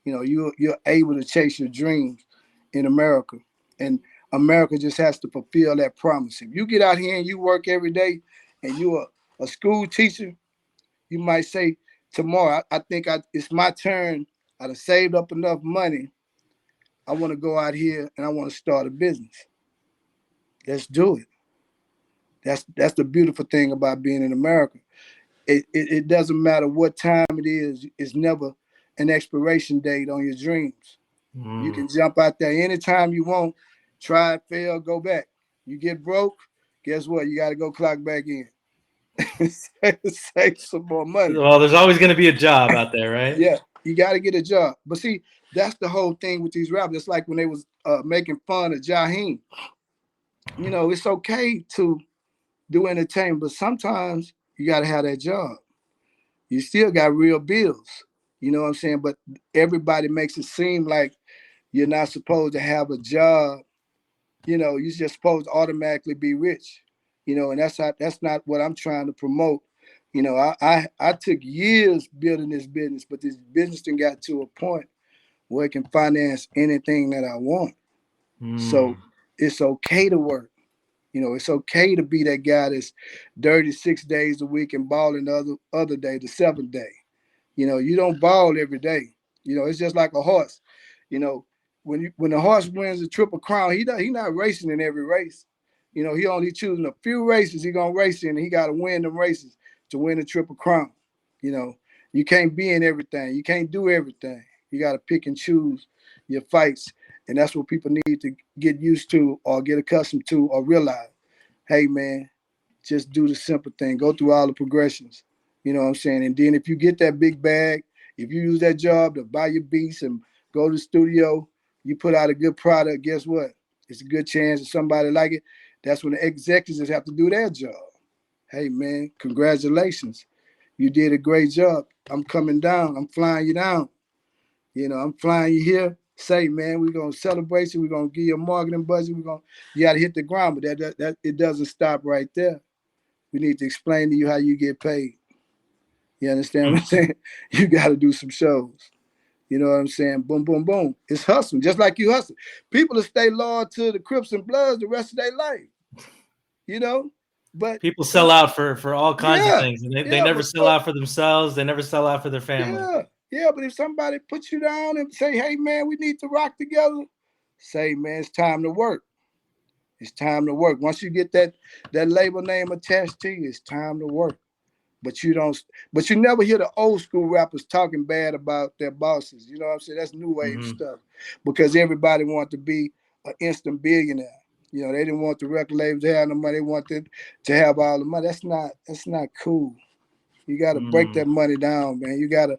You're able to chase your dreams in America. And America just has to fulfill that promise. If you get out here and you work every day and you're a school teacher, you might say, tomorrow, I think it's my turn. I've saved up enough money. I want to go out here and I want to start a business. Let's do it. That's the beautiful thing about being in America. It doesn't matter what time it is. It's never an expiration date on your dreams. You can jump out there anytime you want. Try, fail, go back. You get broke, guess what? You got to go clock back in. Save some more money. Well, there's always going to be a job out there, right? Yeah, you got to get a job. But see, that's the whole thing with these rappers. It's like when they was making fun of Jaheim. It's okay to do entertainment, but sometimes you got to have that job. You still got real bills. You know what I'm saying? But everybody makes it seem like you're not supposed to have a job. You're just supposed to automatically be rich. And that's not what I'm trying to promote. I took years building this business, but this business thing got to a point where it can finance anything that I want. So it's okay to work. It's okay to be that guy that's dirty 6 days a week and balling the other day, the seventh day. You don't ball every day. It's just like a horse. When the horse wins the Triple Crown, he not racing in every race. He only choosing a few races he gonna race in, and he got to win them races to win the Triple Crown. You can't be in everything. You can't do everything. You got to pick and choose your fights, and that's what people need to get used to or get accustomed to or realize. Hey, man, just do the simple thing. Go through all the progressions. You know what I'm saying? And then if you get that big bag, if you use that job to buy your beats and go to the studio, you put out a good product, guess what? It's a good chance that somebody like it. That's when the executives have to do their job. Hey, man, congratulations. You did a great job. I'm coming down. I'm flying you down. I'm flying you here. Say, man, we're gonna celebrate you. We're gonna give you a marketing budget. You gotta hit the ground, but that it doesn't stop right there. We need to explain to you how you get paid. You understand what I'm saying? You gotta do some shows. You know what I'm saying? Boom, boom, boom. It's hustling, just like you hustle. People will stay loyal to the Crips and Bloods the rest of their life. But people sell out for all kinds of yeah, things, and they yeah, never but sell out for themselves. They never sell out for their family. yeah. But if somebody puts you down and say, "Hey, man, we need to rock together," say, "Man, it's time to work. It's time to work." Once you get that label name attached to you, it's time to work. But you never hear the old school rappers talking bad about their bosses. You know what I'm saying? That's new wave stuff. Because everybody wanted to be an instant billionaire. They didn't want the record labels to have no money. They wanted to have all the money. That's not cool. You got to break that money down, man. You got to,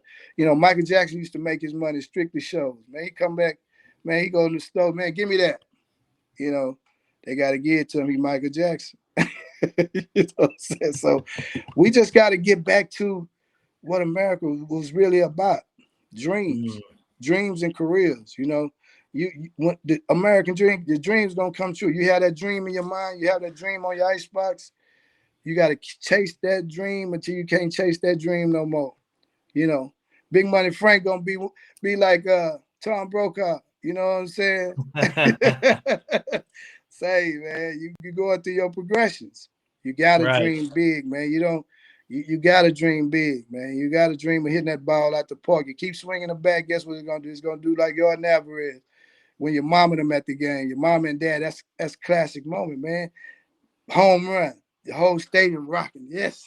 Michael Jackson used to make his money strictly shows. Man, he come back, man, he go in the store, man, give me that. They got to give it to him. He Michael Jackson. You know what I'm saying? So we just got to get back to what America was really about: dreams and careers. When the American dream, the dream's gonna come true. You have that dream in your mind. You have that dream on your icebox. You got to chase that dream until you can't chase that dream no more. Big Money Frank gonna be like Tom Brokaw. You know what I'm saying? Say, man, you going through your progressions. You gotta Right. dream big, man. You gotta dream big, man. You gotta dream of hitting that ball out the park. You keep swinging the bat, guess what it's gonna do? It's gonna do like your Alvarez when your mom and them at the game. Your mom and dad, that's classic moment, man. home run, the whole stadium rocking. Yes,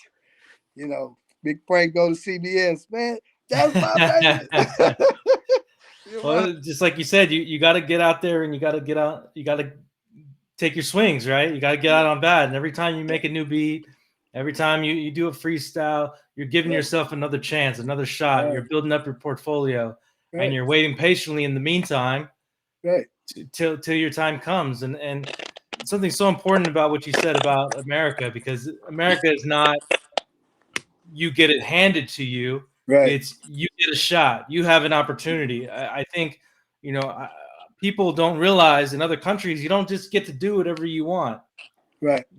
Big Frank go to CBS, man. That's my baby. Well, just like you said, you got to get out there and you got to get out. You got to take your swings, right? You got to get out on bat. And every time you make a new beat, every time you do a freestyle, you're giving yourself another chance, another shot. You're building up your portfolio, and you're waiting patiently in the meantime, till your time comes. And something so important about what you said about America, because America is not you get it handed to you. It's you get a shot. You have an opportunity. I think, people don't realize in other countries you don't just get to do whatever you want.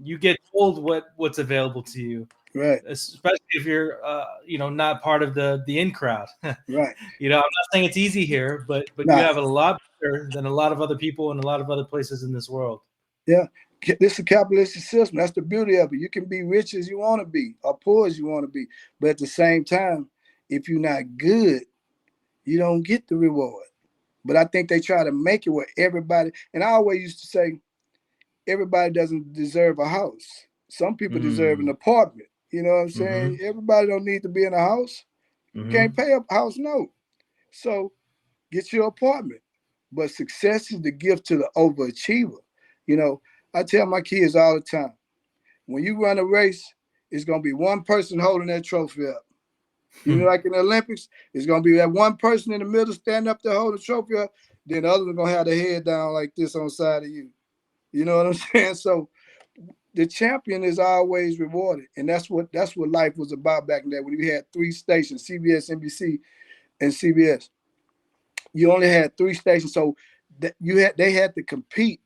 You get told what's available to you. Especially if you're, not part of the in crowd. I'm not saying it's easy here, but you have it a lot better than a lot of other people in a lot of other places in this world. Yeah. This is a capitalistic system. That's the beauty of it. You can be rich as you want to be or poor as you want to be. But at the same time, if you're not good, you don't get the reward. But I think they try to make it where everybody, and I always used to say, everybody doesn't deserve a house. Some people deserve an apartment. You know what I'm saying? Everybody don't need to be in a house. You can't pay a house note. So get your apartment. But success is the gift to the overachiever. I tell my kids all the time, when you run a race, it's going to be one person holding that trophy up. Like in the Olympics, it's going to be that one person in the middle standing up there holding the trophy up. Then the others are going to have their head down like this on the side of you. You know what I'm saying? So the champion is always rewarded. And that's what life was about back in there when we had 3 stations, CBS, NBC, and CBS. You only had 3 stations. So they had to compete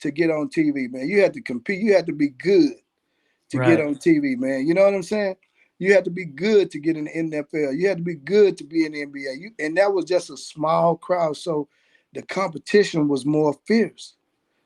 to get on TV, man. You had to compete. You had to be good to get on TV, man. You know what I'm saying? You had to be good to get in the NFL. You had to be good to be in the NBA. And that was just a small crowd. So the competition was more fierce.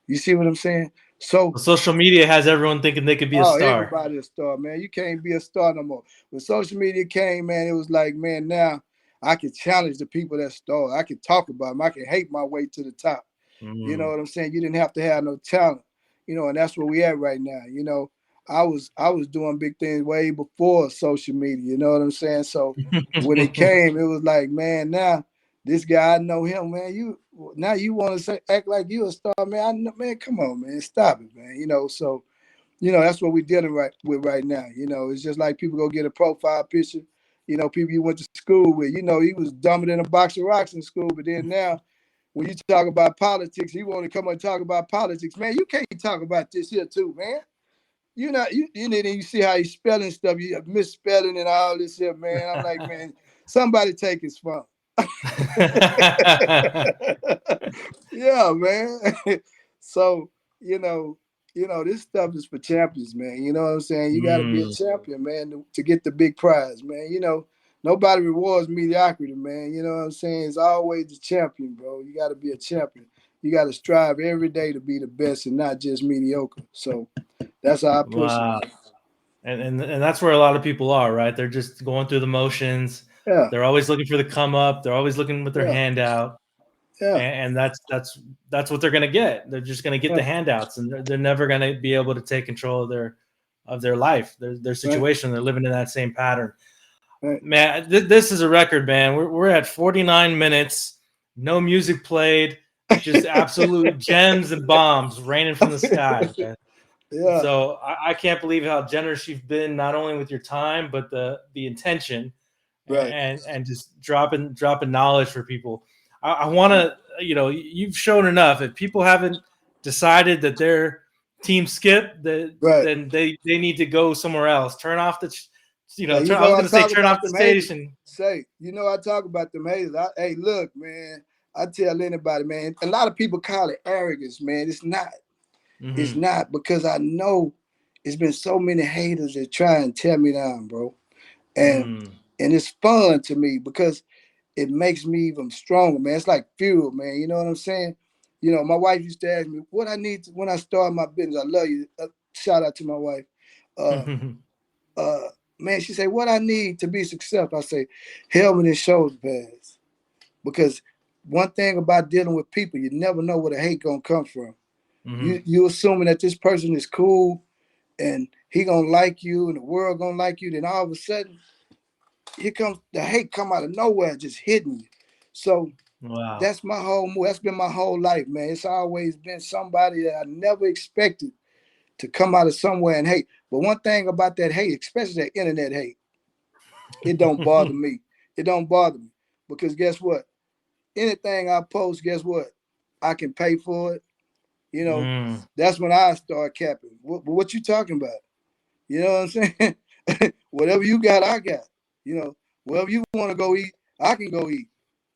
You see what I'm saying? So social media has everyone thinking they could be a star. Everybody a star, man. You can't be a star no more. When social media came, man, it was like, man, now I can challenge the people that star. I can talk about them. I can hate my way to the top. You know what I'm saying? You didn't have to have no talent. And that's where we at right now. I was doing big things way before social media. You know what I'm saying? So when it came, it was like, man, now this guy, I know him, man. You want to act like you a star, man? Man, come on, man, stop it, man. So that's what we're dealing with right now. It's just like people go get a profile picture. People you went to school with. He was dumber than a box of rocks in school, but then now, when you talk about politics, he want to come and talk about politics, man. You can't talk about this here too, man. You see how he's spelling stuff, you misspelling and all this here, man. I'm like, man, somebody take his phone. Yeah, man. So, this stuff is for champions, man. You know what I'm saying? You got to be a champion, man, to get the big prize, man. Nobody rewards mediocrity, man. You know what I'm saying? It's always the champion, bro. You got to be a champion. You got to strive every day to be the best and not just mediocre. So that's how I push it. And that's where a lot of people are, right? They're just going through the motions. Yeah. They're always looking for the come up. They're always looking with their hand out. Yeah. And that's what they're going to get. They're just going to get the handouts, and they're never going to be able to take control of their life, their situation. They're living in that same pattern. Man, this is a record, man. We're at 49 minutes, no music played, just absolute gems and bombs raining from the sky, man. Yeah. So I can't believe how generous you've been, not only with your time, but the intention, and just dropping knowledge for people. I want to, you've shown enough. If people haven't decided that they're Team Skip, then they need to go somewhere else. Turn off the, I was going to say turn off the station. I talk about them haters. Hey, look, man. I tell anybody, man. A lot of people call it arrogance, man. It's not. It's not, because I know it's been so many haters that try and tear me down, bro. And it's fun to me because it makes me even stronger, man. It's like fuel, man. You know what I'm saying? My wife used to ask me what I need when I start my business. I love you. Shout out to my wife. Man, she said, what I need to be successful? I say, helmet and shoulder pads. Because one thing about dealing with people, you never know where the hate gonna come from. You assuming that this person is cool, and he gonna like you and the world gonna like you, then all of a sudden here comes the hate come out of nowhere, just hitting you. So Wow. that's my whole move. That's been my whole life, man. It's always been somebody that I never expected to come out of somewhere and hate. But one thing about that hate, especially that internet hate, it don't bother me. It don't bother me because guess what? Anything I post, guess what? I can pay for it. You know, Mm. that's when I start capping. What you talking about? You know what I'm saying? Whatever you got, I got. You know, wherever you want to go eat, I can go eat.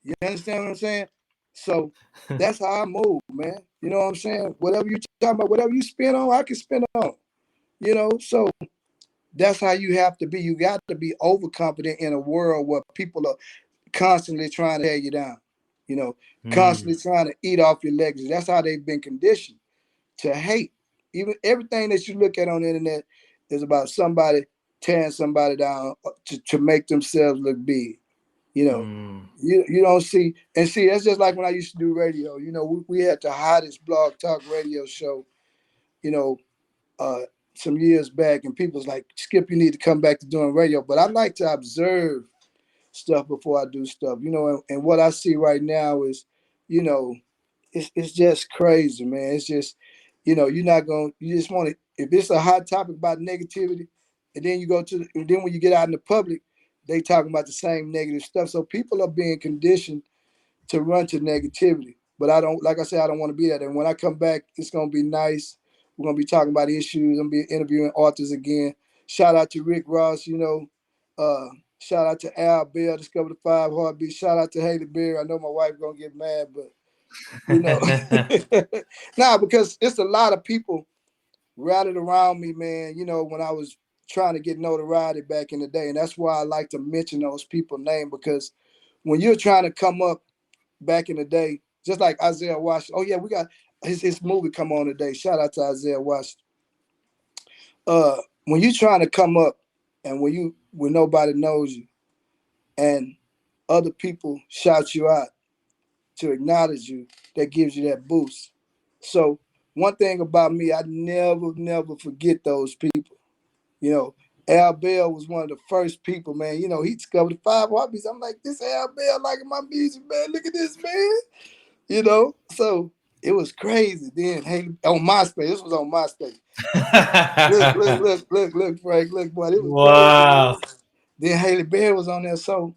You understand what I'm saying? So that's how I move, man. You know what I'm saying? Whatever you talking about, whatever you spend on, I can spend on. You know, so that's how you have to be. You got to be overconfident in a world where people are constantly trying to tear you down. You know, Mm. constantly trying to eat off your legacy. That's how they've been conditioned to hate. Even everything that you look at on the internet is about somebody tearing somebody down to make themselves look big. You know, Mm. you don't see and see. That's just like when I used to do radio. You know, we had the hottest blog talk radio show. You know, uh, some years back, and people's like, Skip, you need to come back to doing radio. But I like to observe stuff before I do stuff. You know, and what I see right now is, you know, it's just crazy, man. It's just, you know, you're not going. You just want to. If it's a hot topic about negativity, and then you go to, and then when you get out in the public, they talking about the same negative stuff. So people are being conditioned to run to negativity. But I don't, like I said, I don't want to be that. And when I come back, it's gonna be nice. We're gonna be talking about issues. I'm gonna be interviewing authors again. Shout out to Rick Ross, you know. Shout out to Al Bell, Discover the Five Heartbeats. Shout out to Haley Berry. I know my wife gonna get mad, but you know, nah, because it's a lot of people rallied around me, man. You know, when I was trying to get notoriety back in the day, and that's why I like to mention those people's name because when you're trying to come up back in the day, just like Isaiah Washington. Oh yeah, we got his movie come on today. Shout out to Isaiah Washington. When you're trying to come up and when nobody knows you and other people shout you out to acknowledge you, that gives you that boost. So one thing about me, I never forget those people. You know, Al Bell was one of the first people, man. You know, he discovered the five heartbeats. I'm like, this Al Bell liking my music, man. Look at this, man. You know, so it was crazy. Then hey, on MySpace, this was on MySpace. Look, Frank, look, boy, it was crazy. Wow. Then Haley Berry was on there, so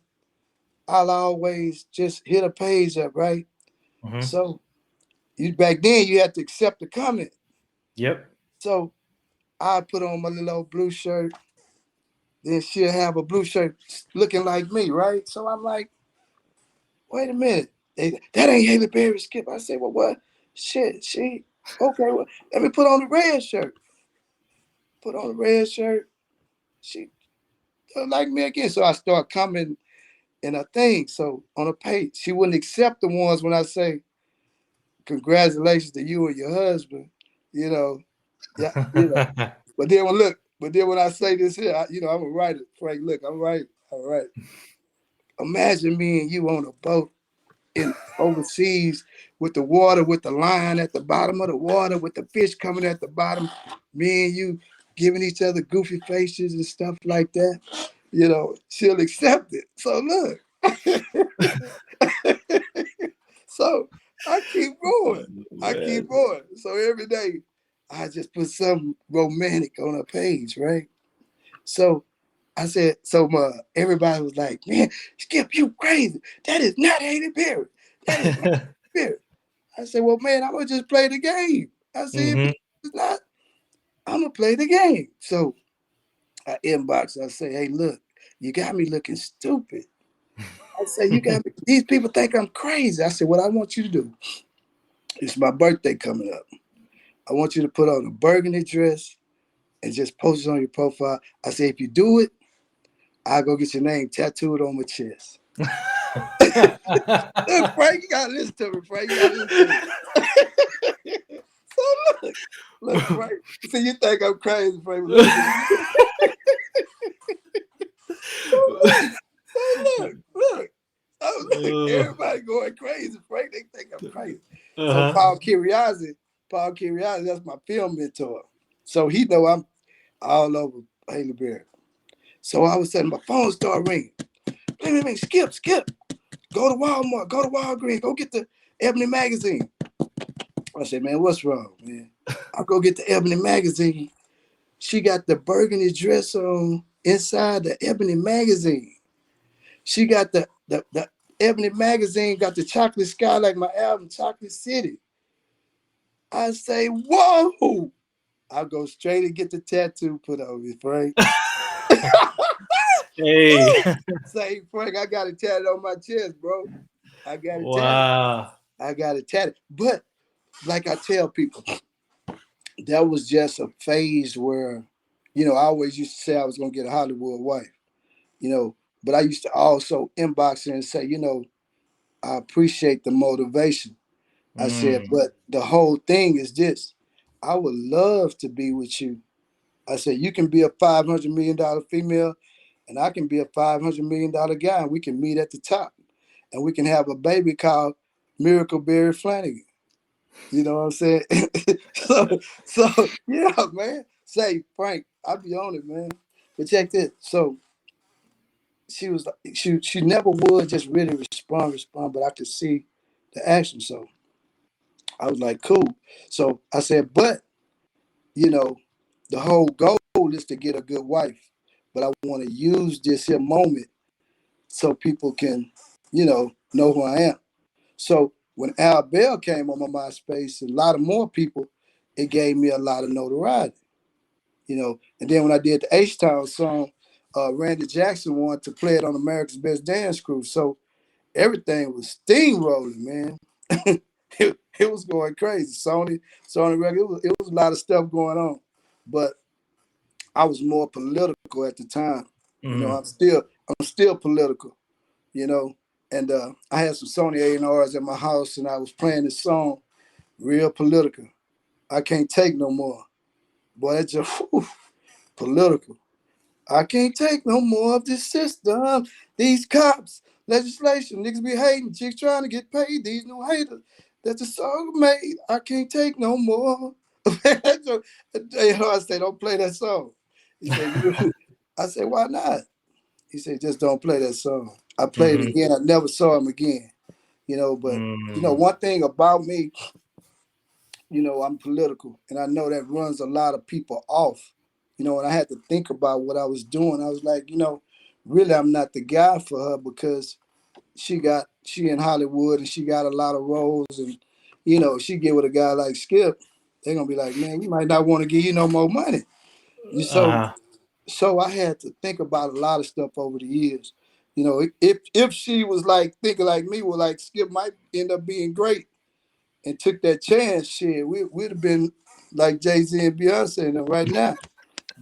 I'll always just hit a page up, right? Hmm. So you back then you had to accept the comment. Yep. So I put on my little old blue shirt, then she'll have a blue shirt looking like me, right? So I'm like, wait a minute, that ain't Haley Berry Skip. I said, well, what? Shit, she okay. Well, let me put on the red shirt. Put on the red shirt. She don't like me again. So I start coming in a thing. So on a page, she wouldn't accept the ones when I say, congratulations to you and your husband. You know, yeah, you know. But then when I say this here, you know, I'm a writer. Frank, look, I'm right. All right. Imagine me and you on a boat in overseas with the water, with the line at the bottom of the water, with the fish coming at the bottom. Me and you giving each other goofy faces and stuff like that. You know, she'll accept it. So look. So I keep going. I keep Man. going. So every day I just put something romantic on a page, right? So I said, so everybody was like, man, Skip, you crazy. That is not Haley Berry. That is not Berry. I said, well, man, I'm gonna just play the game. I said, if Hmm. it's not, I'm gonna play the game. So I inbox, I say, hey, look, you got me looking stupid. I say, you got me, these people think I'm crazy. I said, what I want you to do, it's my birthday coming up. I want you to put on a burgundy dress and just post it on your profile. I say, if you do it, I'll go get your name tattooed on my chest. Look, Frank, you gotta listen to me, Frank. You gotta listen to me. So look, Frank. See, you think I'm crazy, Frank. So look. Oh, look, everybody going crazy, Frank. They think I'm crazy. So Uh-huh. Paul Curiosity, that's my film mentor. So he know I'm. all over Haley Berry. So all of a sudden my phone started ringing. Bling, bling, Skip, Skip. Go to Walmart, go to Walgreens, go get the Ebony magazine. I said, man, what's wrong, man? I'll go get the Ebony magazine. She got the burgundy dress on inside the Ebony magazine. She got the Ebony magazine, got the chocolate sky like my album, Chocolate City. I say, whoa! I'll go straight and get the tattoo put on me, Frank. Hey. Say, Frank, I got it tatted on my chest, bro. I got it tatted. Wow. I got it tatted. But like I tell people, that was just a phase where, I always used to say I was gonna get a Hollywood wife, but I used to also inbox her and say, I appreciate the motivation. I said, Mm. but the whole thing is this. I would love to be with you. I said, you can be a $500 million female and I can be a $500 million guy, and we can meet at the top and we can have a baby called Miracle Berry Flanagan. You know what I'm saying? so yeah, man. Say, Frank, I'll be on it, man. But check this. So she was like, she never would just really respond, but I could see the action. So I was like, cool. So I said, but you know, the whole goal is to get a good wife. But I want to use this here moment so people can, know who I am. So when Al Bell came on my MySpace, a lot of more people, it gave me a lot of notoriety. And then when I did the H-Town song, Randy Jackson wanted to play it on America's Best Dance Crew. So everything was steamrolling, man. it was going crazy. Sony record, it was a lot of stuff going on. But I was more political at the time. Mm. I'm still political, you know. And I had some Sony A&Rs at my house, and I was playing this song, real political. I can't take no more. Boy, it's just political. I can't take no more of this system. These cops, legislation, niggas be hating, chicks trying to get paid. These new haters that the song made. I can't take no more. I say, don't play that song. He said, I said, why not? He said, just don't play that song. I played it Mm-hmm. again. I never saw him again. But Mm. one thing about me, I'm political, and I know that runs a lot of people off. And I had to think about what I was doing. I was like, really, I'm not the guy for her because she in Hollywood and she got a lot of roles, and she get with a guy like Skip, they're gonna be like, man, we might not want to give you no more money. You so Uh-huh. so I had to think about a lot of stuff over the years. If she was like thinking like me, well, like Skip might end up being great and took that chance, shit, we'd have been like Jay-Z and Beyonce and them right now.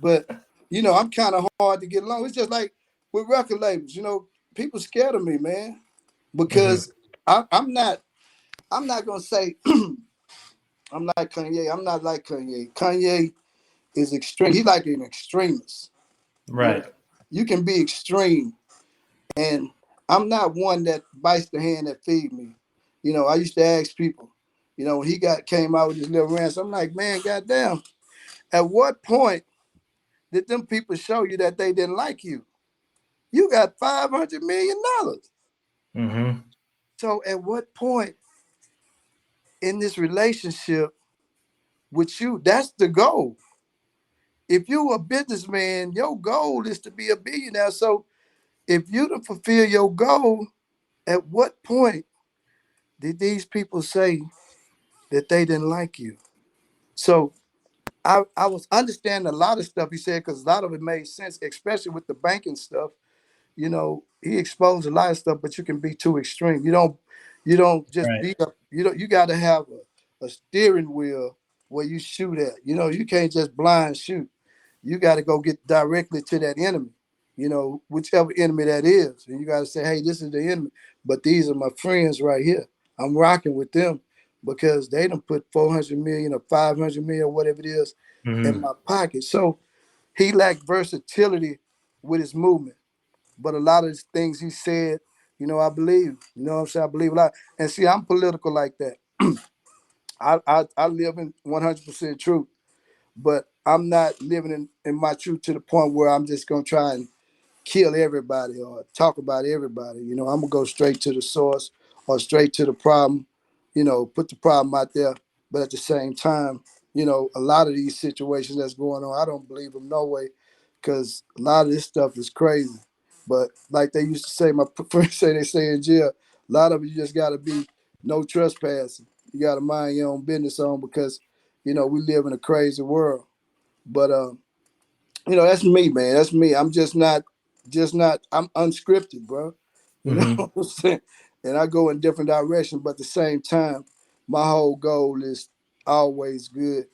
But I'm kind of hard to get along. It's just like with record labels, people scared of me, man, Mm-hmm. because I'm not. I'm not gonna say I'm like Kanye. I'm not like Kanye. Kanye is extreme. He's like an extremist. You know, Right. you can be extreme, and I'm not one that bites the hand that feed me. I used to ask people, when he came out with his little rants, I'm like, man, goddamn, at what point did them people show you that they didn't like you? You got $500 million. Mm-hmm. So at what point in this relationship with you, that's the goal. If you're a businessman, your goal is to be a billionaire. So if you to fulfill your goal, at what point did these people say that they didn't like you? So I was understanding a lot of stuff he said because a lot of it made sense, especially with the banking stuff. He exposed a lot of stuff, but you can be too extreme. You don't just Right. be up. You got to have a steering wheel where you shoot at. You can't just blind shoot. You got to go get directly to that enemy. Whichever enemy that is, and you got to say, hey, this is the enemy, but these are my friends right here. I'm rocking with them because they done put 400 million or 500 million, whatever it is, in Mm-hmm. my pocket. So he lacked versatility with his movement. But a lot of the things he said, I believe. You know what I'm saying? I believe a lot. And see, I'm political like that. I live in 100% truth. But I'm not living in my truth to the point where I'm just gonna try and kill everybody or talk about everybody. You know, I'm gonna go straight to the source or straight to the problem. You know, put the problem out there, but at the same time, you know, a lot of these situations that's going on, I don't believe them no way, because a lot of this stuff is crazy. But like they used to say, my friends say they say in jail, a lot of it you just gotta be no trespassing. You gotta mind your own business on because, you know, we live in a crazy world. But you know, that's me, man. That's me. I'm just not I'm unscripted, bro. You know Mm-hmm. what I'm saying? And I go in different directions, but at the same time, my whole goal is always good.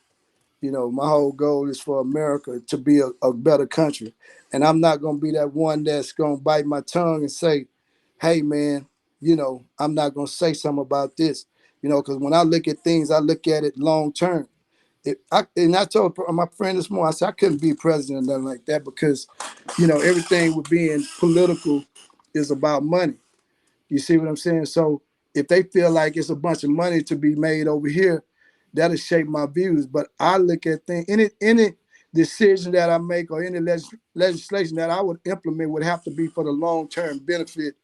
You know, my whole goal is for America to be a better country. And I'm not gonna be that one that's gonna bite my tongue and say, hey man, you know, I'm not gonna say something about this. You know, because when I look at things, I look at it long term. And I told my friend this morning, I said I couldn't be president or nothing like that because, you know, everything with being political is about money. You see what I'm saying? So if they feel like it's a bunch of money to be made over here, that'll shape my views. But I look at things, any decision that I make or any legislation that I would implement would have to be for the long-term benefit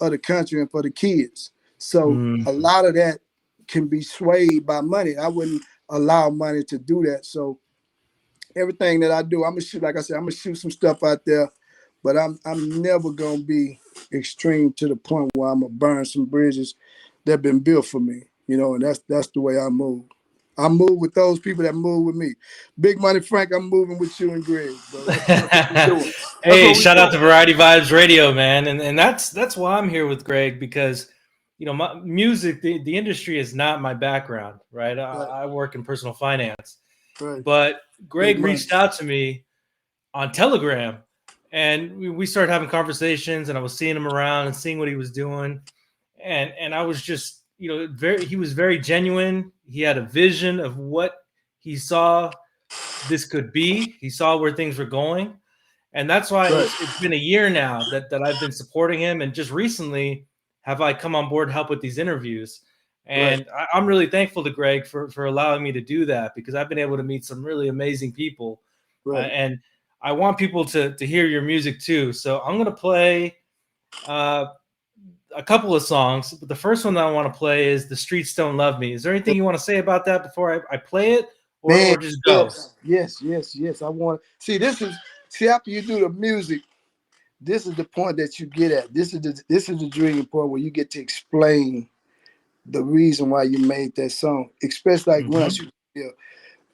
of the country and for the kids. So Mm. a lot of that can be swayed by money. I wouldn't allow money to do that. So everything that I do, I'm gonna shoot. Like I said, I'm gonna shoot some stuff out there, but I'm never gonna be extreme to the point where I'm gonna burn some bridges that been built for me. You know, and that's the way I move. I move with those people that move with me. Big Money Frank, I'm moving with you and Greg, bro. That's what we're doing. That's Hey, what we're shout out doing. to Variety Vibes Radio, man, and that's why I'm here with Greg because you know my music, the industry is not my background, right? Right, I work in personal finance, right. but Big Greg money. reached out to me on Telegram, and we started having conversations, and I was seeing him around and seeing what he was doing, and I was just you know he was very genuine. He had a vision of what he saw this could be. He saw where things were going, and that's why Right, it's been a year now that I've been supporting him, and just recently have I come on board and help with these interviews. right, And I'm really thankful to Greg for allowing me to do that because I've been able to meet some really amazing people, right. and I want people to hear your music too. So I'm gonna play uh, a couple of songs, but the first one that I want to play is "The Streets Don't Love Me." Is there anything you want to say about that before I play it, Man, or just go? yes. I want see see after you do the music, this is the point that you get at. This is the dream point where you get to explain the reason why you made that song. Especially like when I Mm-hmm. shoot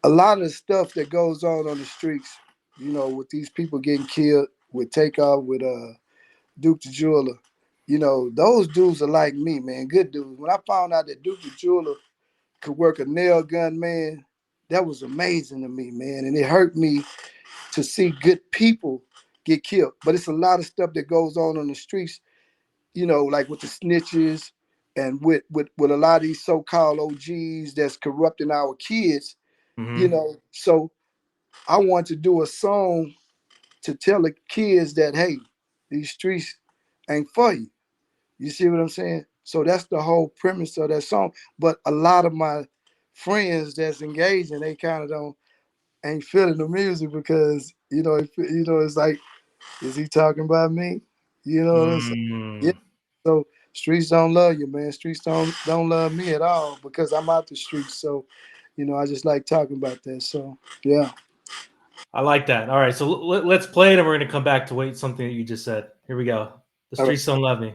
a lot of the stuff that goes on the streets, you know, with these people getting killed, with Takeoff, with Duke the Jeweler, you know, those dudes are like me, man, good dudes. When I found out that Duke the Jeweler could work a nail gun, man, that was amazing to me, man. And it hurt me to see good people get killed. But it's a lot of stuff that goes on the streets, you know, like with the snitches and with a lot of these so-called OGs that's corrupting our kids, you Mm-hmm. know. So I want to do a song to tell the kids that, hey, these streets ain't for you. You see what I'm saying? So that's the whole premise of that song. But a lot of my friends that's engaging, they kind of don't ain't feeling the music because it's like, is he talking about me? You know what I'm saying? Yeah. Mm. So streets don't love you, man. Streets don't love me at all because I'm out the streets. So, you know, I just like talking about that. So yeah. I like that. All right, so let's play it, and we're going to come back to wait something that you just said. Here we go. The All right. streets don't love me.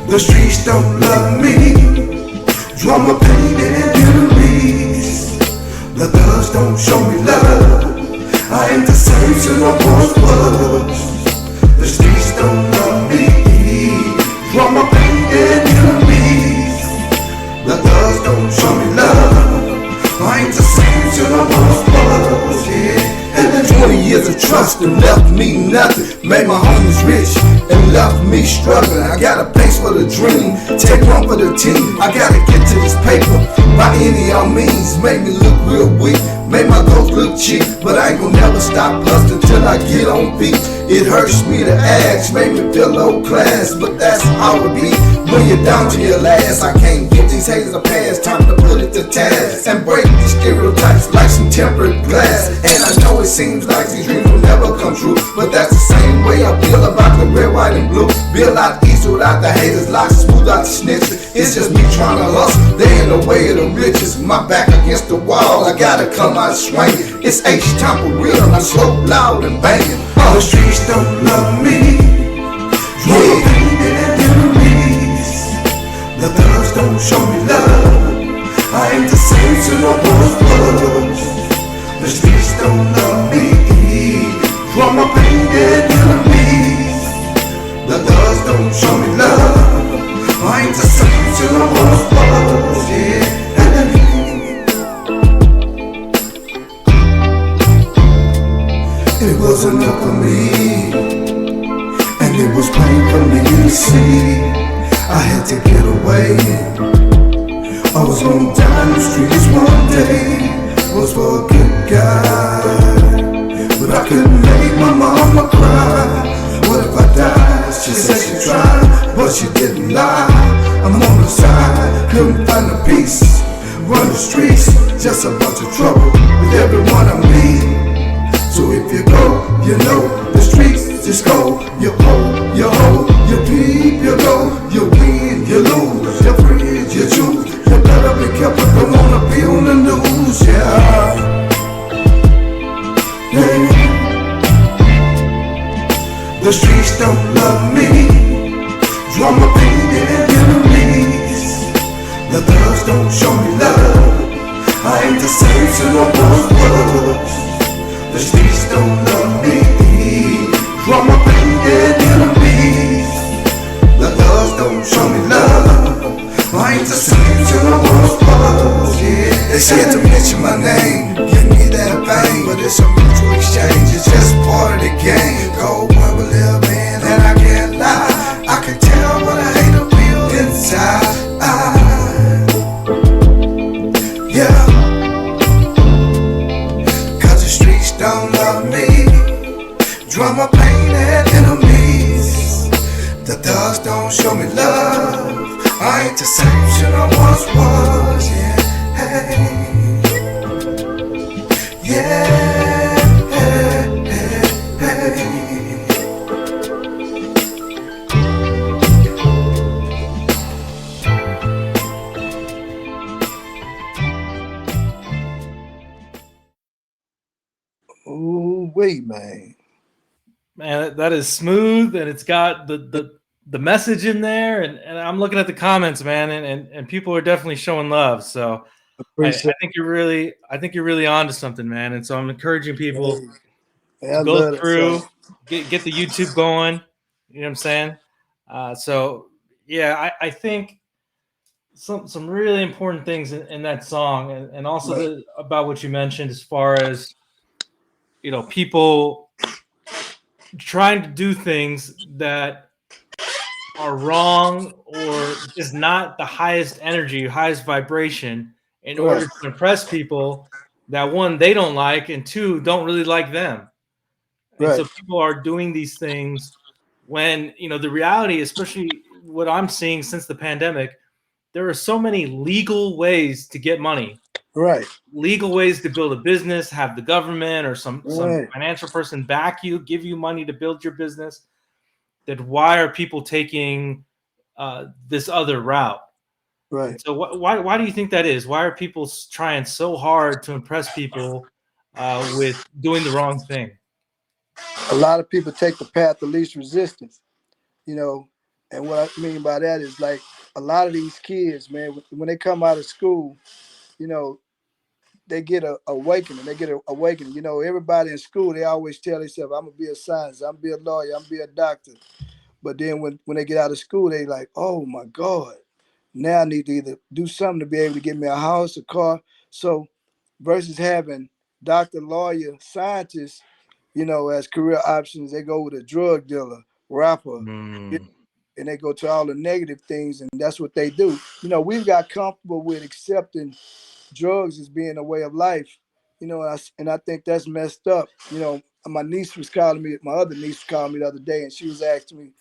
The streets don't love me. Drama pain and enemies. The thugs don't show me love. I ain't the same since I once was. The streets don't love me. Drama pain and enemies. The thugs don't show me love. I ain't the same since I once was. Yeah. And then 20 years of trust and left me nothing. Made my homies rich and and left me struggling. I got a place for the dream, take one for the team. I gotta get to this paper by any means. Make me look real weak, make my goals look cheap, but I ain't gonna never stop hustling till I get on beat. It hurts me to ask, make me feel low class, but that's how it be when you're down to your last. I can't get these haters a pass, time to put it to task and break these stereotypes like some tempered glass. And I know it seems like these dreams will never come true, but that's the same way I feel about the red, white, and blue. Be a lot easier without the haters, lots smooth out the snitches. It's just me trying to hustle, they in the way of the riches. My back against the wall, I gotta come out swinging. It's H-time for real, and I'm slow, loud, and banging. The streets don't love me, drug and enemies. The thugs don't show me love, I ain't the same since I was. The streets don't love me, drama, pain, and enemies. The thugs don't show me love, I ain't the same since I was. Yeah. It was enough for me, and it was plain for me to see. I had to get away. I was gonna die in the streets one day. Was for a good guy, but I couldn't make my mama cry. What if I died? She said she tried, but she didn't lie. I'm on the side, couldn't find a peace. Run the streets, just a bunch of trouble with everyone I meet. So if you go, you know the streets just go. You hold, you hold, you peep, you go. You win, you lose, you friends, you choose. You better be careful, don't wanna be on the news, yeah. Yeah. The streets don't love me, drama, pain, and enemies. The thugs don't show me love, I ain't the same since I was. The streets don't love me, drama, pain, and enemies. The thugs don't show me love, I ain't the same till I was. Yeah. They said to mention my name, give me that fame, but it's a mutual exchange, it's just part of the game. Go where we live in, and I can't lie, I can tell what I hate to feel inside. Yeah. Don't love me, drama, pain, and enemies. The thugs don't show me love, I ain't the same shit I once was. Yeah, hey. Yeah, hey, hey, hey. Oh, wait, man. Man, that is smooth, and it's got the message in there, and I'm looking at the comments, man, and people are definitely showing love. So I think you're really on to something, man. And so I'm encouraging people to go through, get the YouTube going. You know what I'm saying? So yeah, I think some really important things in that song, and also about what you mentioned as far as people trying to do things that are wrong or is not the highest energy, highest vibration in order to impress people that, one, they don't like, and two, don't really like them. And so people are doing these things when, the reality, especially what I'm seeing since the pandemic, there are so many legal ways to get money. Right. Legal ways to build a business, have the government or some financial person back you, give you money to build your business. That why are people taking this other route? Right. And so why do you think that is? Why are people trying so hard to impress people with doing the wrong thing? A lot of people take the path of least resistance, and what I mean by that is, like, a lot of these kids, man, when they come out of school, they get a awakening. Everybody in school, they always tell themselves, I'm gonna be a scientist, I'm gonna be a lawyer, I'm gonna be a doctor. But then when they get out of school, they like, oh my God, now I need to either do something to be able to get me a house, a car. So versus having doctor, lawyer, scientist, as career options, they go with a drug dealer, rapper, Mm. and they go to all the negative things, and that's what they do. You know, we've got comfortable with accepting drugs as being a way of life. You know, and I think that's messed up. You know, my niece was calling me. My other niece was calling me the other day, and she was asking me,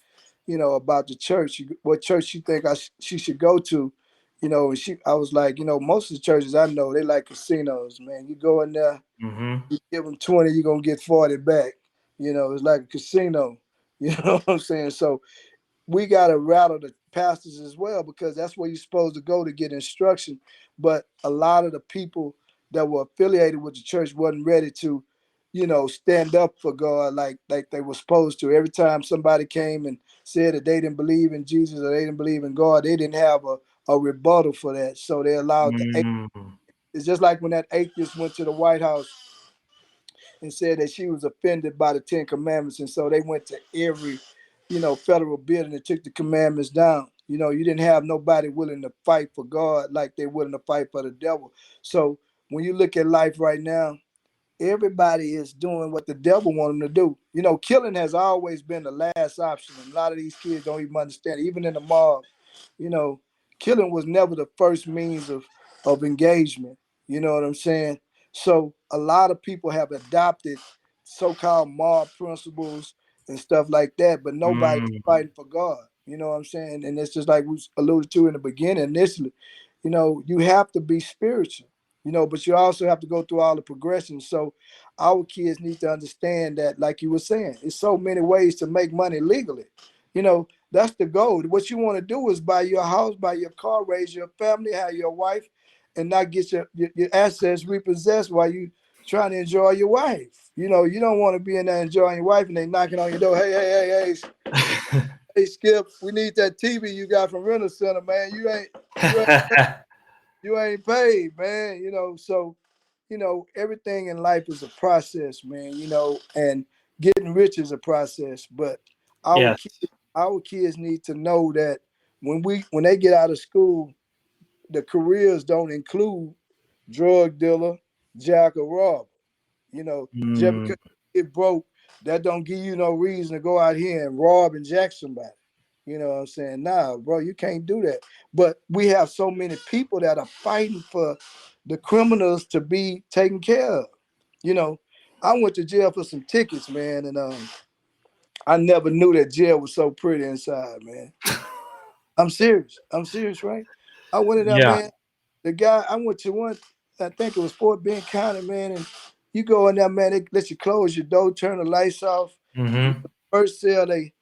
you know, about the church, what church she think she should go to. You know, and I was like, you know, most of the churches I know, they like casinos, man. You go in there, Mm-hmm. you give them 20, you're gonna get 40 back. You know, it's like a casino. You know what I'm saying? So we got to rattle the pastors as well, because that's where you're supposed to go to get instruction. But a lot of the people that were affiliated with the church wasn't ready to, you know, stand up for God like they were supposed to. Every time somebody came and said that they didn't believe in Jesus or they didn't believe in God, they didn't have a rebuttal for that. So they allowed Mm. it's just like when that atheist went to the White House and said that she was offended by the Ten Commandments. And so they went to every, you know, federal building and took the commandments down. You know, you didn't have nobody willing to fight for God like they're willing to fight for the devil. So when you look at life right now, everybody is doing what the devil want them to do. You know, killing has always been the last option. And a lot of these kids don't even understand it. Even in the mob, you know, killing was never the first means of engagement. You know what I'm saying? So a lot of people have adopted so-called mob principles and stuff like that, but nobody's Mm. fighting for God. You know what I'm saying? And it's just like we alluded to in the beginning initially. You know, you have to be spiritual, you know, but you also have to go through all the progressions. So our kids need to understand that, like you were saying, it's so many ways to make money legally. You know, that's the goal. What you want to do is buy your house, buy your car, raise your family, have your wife, and not get your assets repossessed while you trying to enjoy your wife. You know, you don't want to be in there enjoying your wife and they knocking on your door. Hey, Skip, we need that TV you got from Rental Center, man. You ain't paid, man. You know, so you know, everything in life is a process, man, you know, and getting rich is a process. But our Yes. kids, our kids need to know that when they get out of school, the careers don't include drug dealer, jack or rob. You know, just Mm. because you get broke, that don't give you no reason to go out here and rob and jack somebody. You know what I'm saying? Nah, bro, you can't do that. But we have so many people that are fighting for the criminals to be taken care of. You know, I went to jail for some tickets, man, and I never knew that jail was so pretty inside, man. I'm serious. I'm serious, right? I went in there, Yeah. man. The guy I went to one, I think it was Fort Bend County, man, and you go in there, man, they let you close your door, turn the lights off. Mm-hmm. First cell, they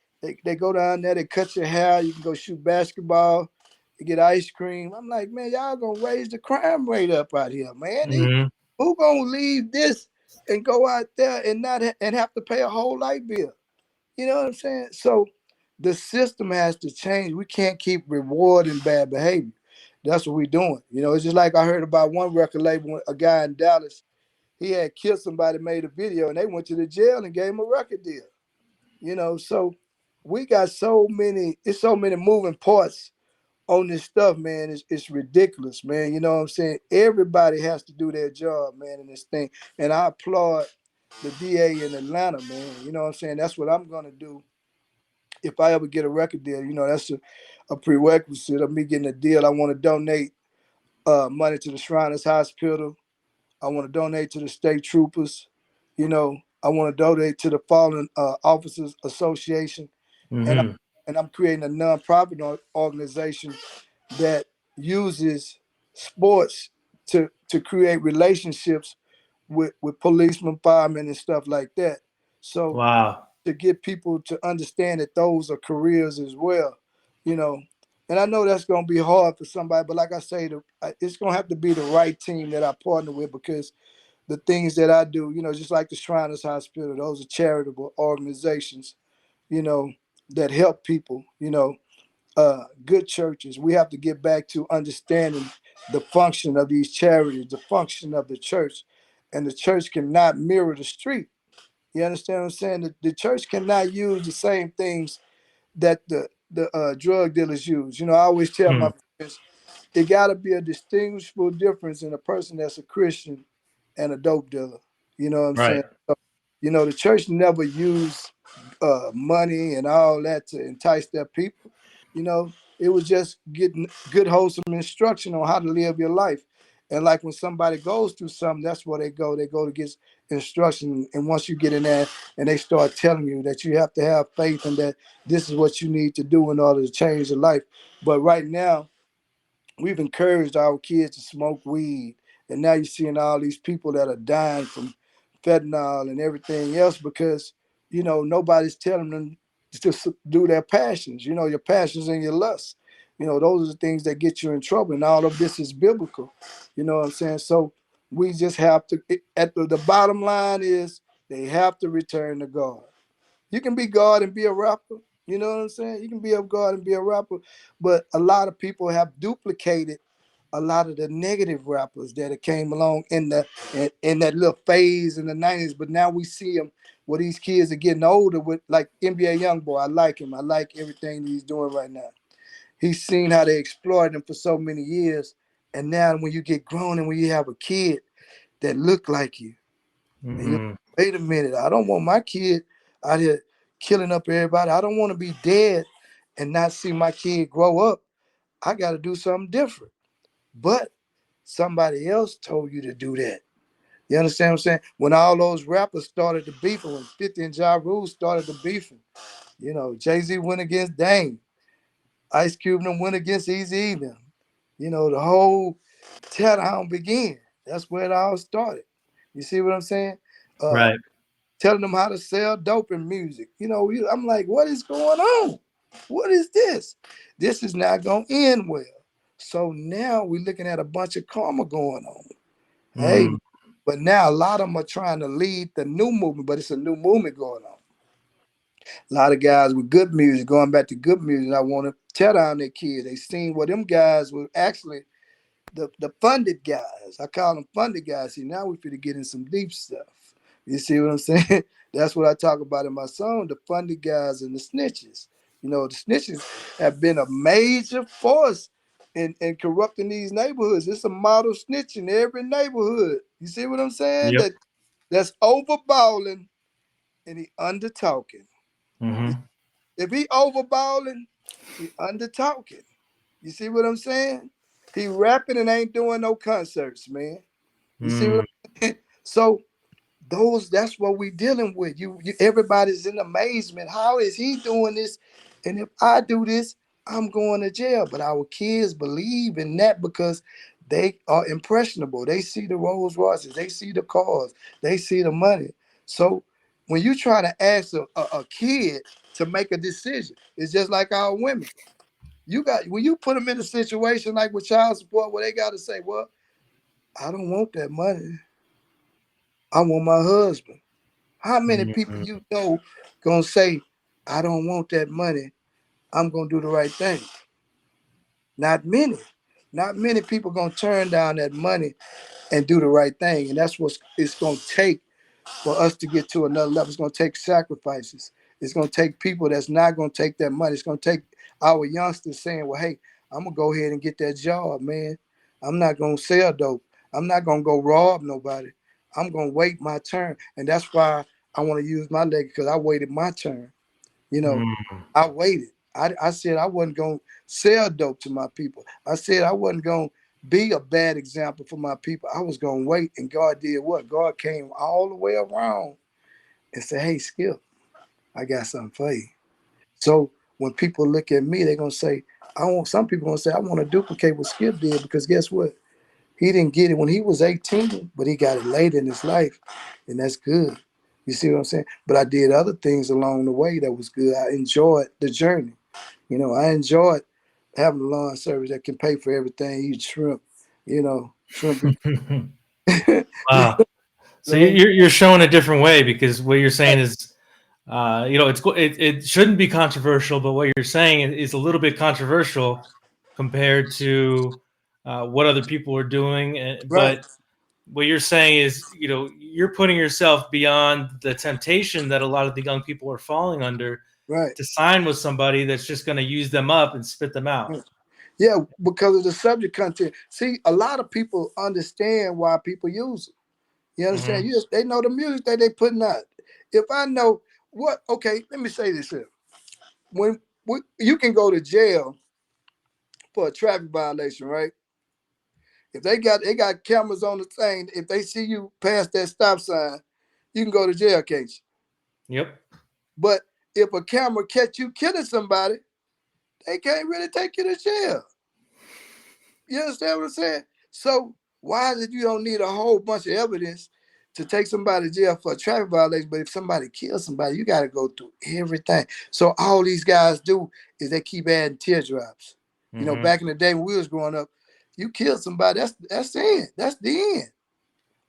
go down there, they cut your hair, you can go shoot basketball, you get ice cream. I'm like, man, y'all gonna raise the crime rate up out here, man. Mm-hmm. Who gonna leave this and go out there and not and have to pay a whole light bill? You know what I'm saying? So the system has to change. We can't keep rewarding bad behavior. That's what we're doing. You know, it's just like I heard about one record label, a guy in Dallas. He had killed somebody, made a video, and they went to the jail and gave him a record deal. You know, so we got it's so many moving parts on this stuff, man. It's ridiculous, man. You know what I'm saying? Everybody has to do their job, man, in this thing. And I applaud the DA in Atlanta, man. You know what I'm saying? That's what I'm gonna do if I ever get a record deal. You know, that's a prerequisite of me getting a deal. I want to donate money to the Shriners Hospital. I want to donate to the state troopers. You know, I want to donate to the Fallen Officers Association, and Mm-hmm. I'm creating a nonprofit organization that uses sports to create relationships with policemen, firemen, and stuff like that. So Wow. to get people to understand that those are careers as well, you know. And I know that's going to be hard for somebody, but like I say, it's going to have to be the right team that I partner with, because the things that I do, you know, just like the Shriners Hospital, those are charitable organizations, you know, that help people, you know, good churches. We have to get back to understanding the function of these charities, the function of the church. And the church cannot mirror the street. You understand what I'm saying? The church cannot use the same things that the drug dealers use. You know, I always tell Mm. my friends, it got to be a distinguishable difference in a person that's a Christian and a dope dealer. You know what I'm Right. saying? So, you know, the church never used money and all that to entice their people. You know, it was just getting good, wholesome instruction on how to live your life. And like when somebody goes through something, that's where they go. They go to get instruction. And once you get in there and they start telling you that you have to have faith and that this is what you need to do in order to change your life. But right now, we've encouraged our kids to smoke weed, and now you're seeing all these people that are dying from fentanyl and everything else because nobody's telling them to do their passions. Your passions and your lusts. Those are the things that get you in trouble, and all of this is biblical. You know what I'm saying? So we just have to. At the bottom line is they have to return to God. You can be God and be a rapper. You know what I'm saying? You can be of God and be a rapper. But a lot of people have duplicated a lot of the negative rappers that came along in that little phase in the 90s. But now we see them where these kids are getting older with like NBA Youngboy. I like him. I like everything he's doing right now. He's seen how they exploited him for so many years. And now when you get grown and when you have a kid that look like you, and you Mm-mm. wait a minute, I don't want my kid out here killing up everybody. I don't want to be dead and not see my kid grow up. I got to do something different. But somebody else told you to do that. You understand what I'm saying? When all those rappers started to beefing, when 50 and Ja Rule started to beefing, Jay-Z went against Dame. Ice Cube and them went against Eazy-E them. The whole teardown began. That's where it all started. You see what I'm saying? Uh, Right. Telling them how to sell dope in music. I'm like, what is going on? What is this? This is not going to end well. So now we're looking at a bunch of karma going on. Hey, Mm. but now a lot of them are trying to lead the new movement, but it's a new movement going on. A lot of guys with good music, going back to good music, I want to tear down their kids. They seen what them guys were actually the funded guys. I call them funded guys. See, now we finna get in some deep stuff. You see what I'm saying? That's what I talk about in my song, the funded guys and the snitches. The snitches have been a major force in corrupting these neighborhoods. It's a model snitch in every neighborhood. You see what I'm saying? Yep. That's overballing and he under talking. Mm-hmm. If he overballing, he under talking. You see what I'm saying? He rapping and ain't doing no concerts, man. You see what Mm. I'm saying? So that's what we dealing with. Everybody's in amazement. How is he doing this? And if I do this, I'm going to jail. But our kids believe in that because they are impressionable. They see the Rolls Royces, they see the cars, they see the money. So when you try to ask a kid to make a decision, it's just like our women. When you put them in a situation like with child support where they got to say, well, I don't want that money. I want my husband. How many people Mm. gonna say, I don't want that money. I'm gonna do the right thing? Not many. Not many people gonna turn down that money and do the right thing. And that's what it's gonna take for us to get to another level. It's gonna take sacrifices. It's gonna take people that's not gonna take that money. It's gonna take our youngsters saying, well, hey, I'm gonna go ahead and get that job, man. I'm not gonna sell dope. I'm not gonna go rob nobody. I'm gonna wait my turn. And that's why I want to use my leg because I waited my turn. You know, Mm. I waited. I said I wasn't gonna sell dope to my people. I said I wasn't gonna be a bad example for my people. I was gonna wait, and God did what? God came all the way around and said, "Hey, Skip, I got something for you." So when people look at me, they're gonna say, "I want." Some people gonna say, "I want to duplicate what Skip did," because guess what? He didn't get it when he was 18, but he got it later in his life, and that's good. You see what I'm saying? But I did other things along the way that was good. I enjoyed the journey. I enjoyed having a lawn service that can pay for everything. Eat shrimp, shrimp. Wow. So know? you're showing a different way because what you're saying is, it shouldn't be controversial, but what you're saying is a little bit controversial compared to what other people are doing. Right, But what you're saying is, you're putting yourself beyond the temptation that a lot of the young people are falling under right, to sign with somebody that's just going to use them up and spit them out. right. Yeah, because of the subject content. See, a lot of people understand why people use it. You understand? Mm-hmm. They know the music that they putting out. If I know what? Okay, let me say this here. When you can go to jail for a traffic violation, right? If they got cameras on the thing, if they see you pass that stop sign, you can go to jail, can't you? Yep. But if a camera catch you killing somebody, they can't really take you to jail. You understand what I'm saying? So why is it you don't need a whole bunch of evidence to take somebody to jail for a traffic violation? But if somebody kills somebody, you got to go through everything. So all these guys do is they keep adding teardrops. You know, Mm-hmm. back in the day when we was growing up, you kill somebody, that's the end. That's the end.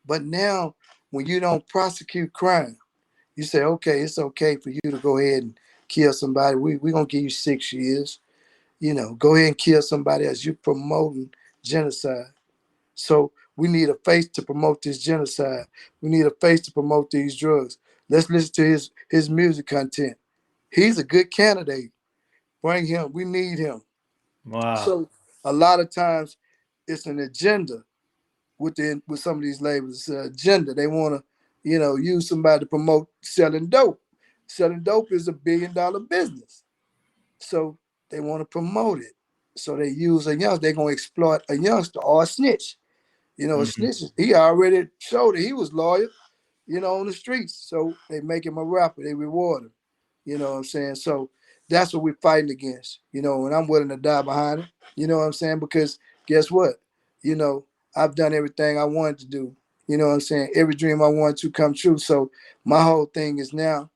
But now, when you don't prosecute crime, you say, okay, it's okay for you to go ahead and kill somebody. We're going to give you 6 years. You know, go ahead and kill somebody else. You're promoting genocide. So we need a face to promote this genocide. We need a face to promote these drugs. Let's listen to his music content. He's a good candidate. Bring him. We need him. Wow. So a lot of times it's an agenda with some of these labels. It's an agenda. They want to, use somebody to promote selling dope. Selling dope is $1 billion business. So they want to promote it. So they use a youngster. They're going to exploit a youngster or a snitch. A Mm-hmm. snitch, he already showed that he was loyal, on the streets. So they make him a rapper. They reward him. You know what I'm saying? So that's what we're fighting against, and I'm willing to die behind it. You know what I'm saying? Because guess what? I've done everything I wanted to do. You know what I'm saying? Every dream I wanted to come true. So my whole thing is now,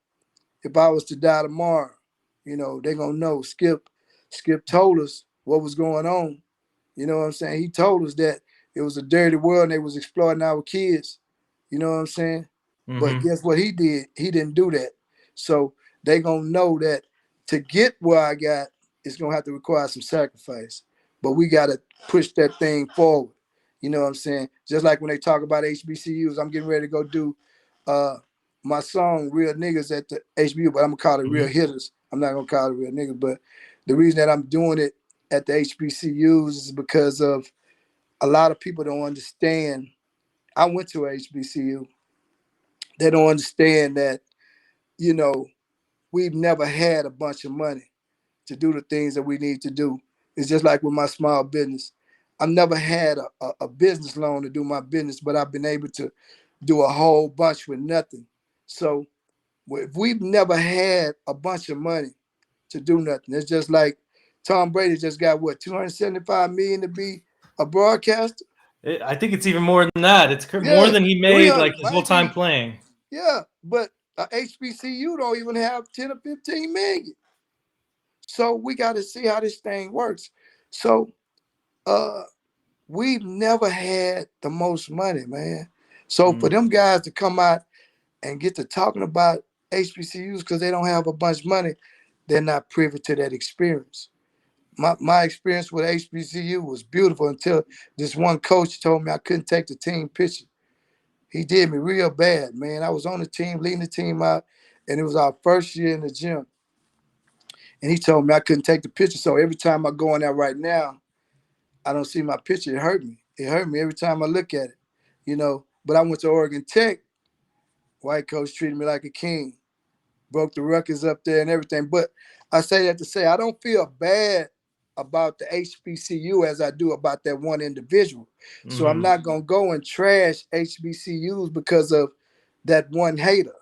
if I was to die tomorrow, they're gonna know Skip told us what was going on. You know what I'm saying? He told us that it was a dirty world and they was exploiting our kids. You know what I'm saying? But Mm-hmm. guess what he did? He didn't do that. So they gonna know that to get where I got, it's gonna have to require some sacrifice. But we gotta push that thing forward. You know what I'm saying? Just like when they talk about HBCUs, I'm getting ready to go do my song "Real Niggas" at the HBU, but I'm gonna call it "Real Mm-hmm. Hitters." I'm not gonna call it "Real Niggas," but the reason that I'm doing it at the HBCUs is because of a lot of people don't understand. I went to a HBCU. They don't understand that, you know, we've never had a bunch of money to do the things that we need to do. It's just like with my small business. I've never had a business loan to do my business, but I've been able to do a whole bunch with nothing. So if we've never had a bunch of money to do nothing, it's just like Tom Brady just got what, 275 million to be a broadcaster? I think it's even more than that. It's more Yeah, than he made like 300 his whole might time be. playing. Yeah, but a HBCU don't even have 10 or 15 million. So we got to see how this thing works. So uh we've never had the most money, man. So for Mm. them guys to come out and get to talking about HBCUs because they don't have a bunch of money, they're not privy to that experience. My experience with HBCU was beautiful until this one coach told me I couldn't take the team picture. He did me real bad, man. I was on the team, leading the team out, and it was our first year in the gym. And he told me I couldn't take the picture. So every time I go in there right now, I don't see my picture. It hurt me. It hurt me every time I look at it. But I went to Oregon Tech. White coach treated me like a king. Broke the records up there and everything. But I say that to say I don't feel bad about the HBCU as I do about that one individual. So I'm Mm-hmm. not gonna go and trash HBCUs because of that one hater.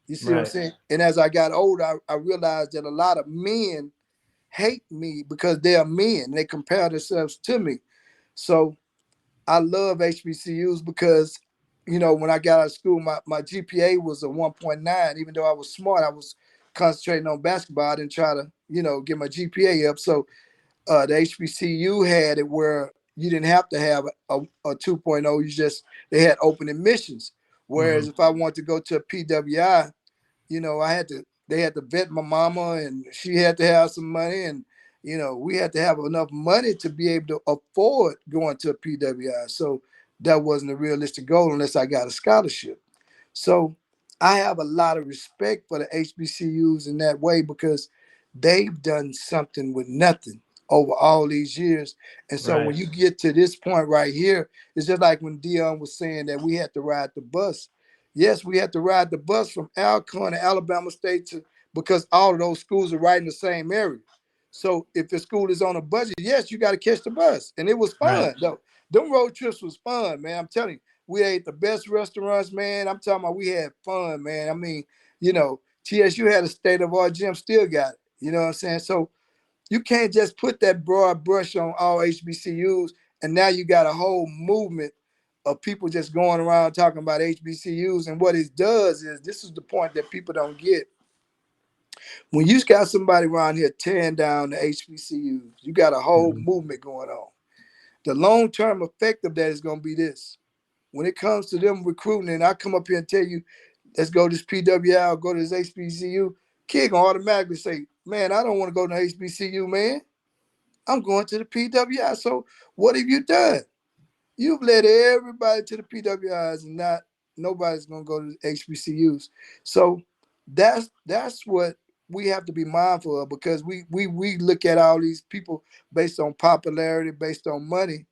You see what I'm Right. saying? And as I got older, I realized that a lot of men hate me because they're men. They compare themselves to me. So I love HBCUs because, when I got out of school, my GPA was a 1.9. Even though I was smart, I was concentrating on basketball. I didn't try to, get my GPA up. So the HBCU had it where you didn't have to have a 2.0. They had open admissions. Mm-hmm. Whereas if I wanted to go to a PWI, they had to vet my mama and she had to have some money and, we had to have enough money to be able to afford going to a PWI. So that wasn't a realistic goal unless I got a scholarship. So I have a lot of respect for the HBCUs in that way because they've done something with nothing over all these years. And so Right. when you get to this point right here, it's just like when Dion was saying that we had to ride the bus. Yes, we had to ride the bus from Alcorn to Alabama State to because all of those schools are right in the same area. So if the school is on a budget, yes, you got to catch the bus, and it was Right. fun though. Them road trips was fun, man. I'm telling you, we ate the best restaurants, man. I'm talking about we had fun, man. I mean, TSU had a state of art gym, still got it. You know what I'm saying? So you can't just put that broad brush on all HBCUs, and now you got a whole movement of people just going around talking about HBCUs. And what it does is, this is the point that people don't get. When you got somebody around here tearing down the HBCUs, you got a whole movement going on. The long-term effect of that is going to be this. When it comes to them recruiting, and I come up here and tell you, let's go to this PWI, go to this HBCU, kid gonna automatically say, man, I don't want to go to HBCU, man. I'm going to the PWI. So what have you done? You've led everybody to the PWIs, and not nobody's gonna go to the HBCUs. So that's what we have to be mindful of, because we look at all these people based on popularity, based on money,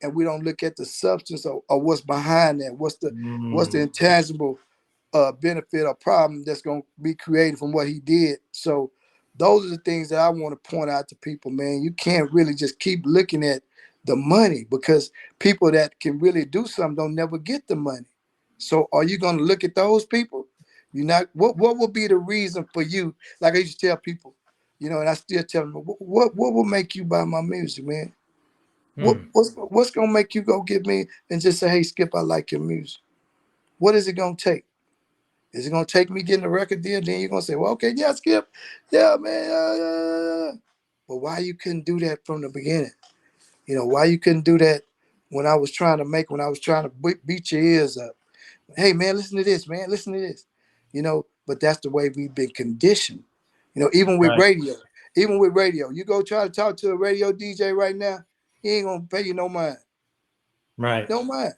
and we don't look at the substance of what's behind that. What's the intangible benefit or problem that's going to be created from what he did. So those are the things that I want to point out to people, man. You can't really just keep looking at the money, because people that can really do something don't never get the money. So are you going to look at those people? You're not. What will be the reason for you? Like I used to tell people, and I still tell them, what will make you buy my music, man? What's gonna make you go get me and just say, hey, Skip, I like your music? What is it gonna take? Is it gonna take me getting a record deal? Then you're gonna say, well, okay, yeah, Skip, yeah, man. But why you couldn't do that from the beginning? Why you couldn't do that when I was trying to beat your ears up? Hey, man, listen to this, man, listen to this. But that's the way we've been conditioned. Even with Right. radio, you go try to talk to a radio DJ right now, he ain't gonna pay you no mind. Right. Don't mind.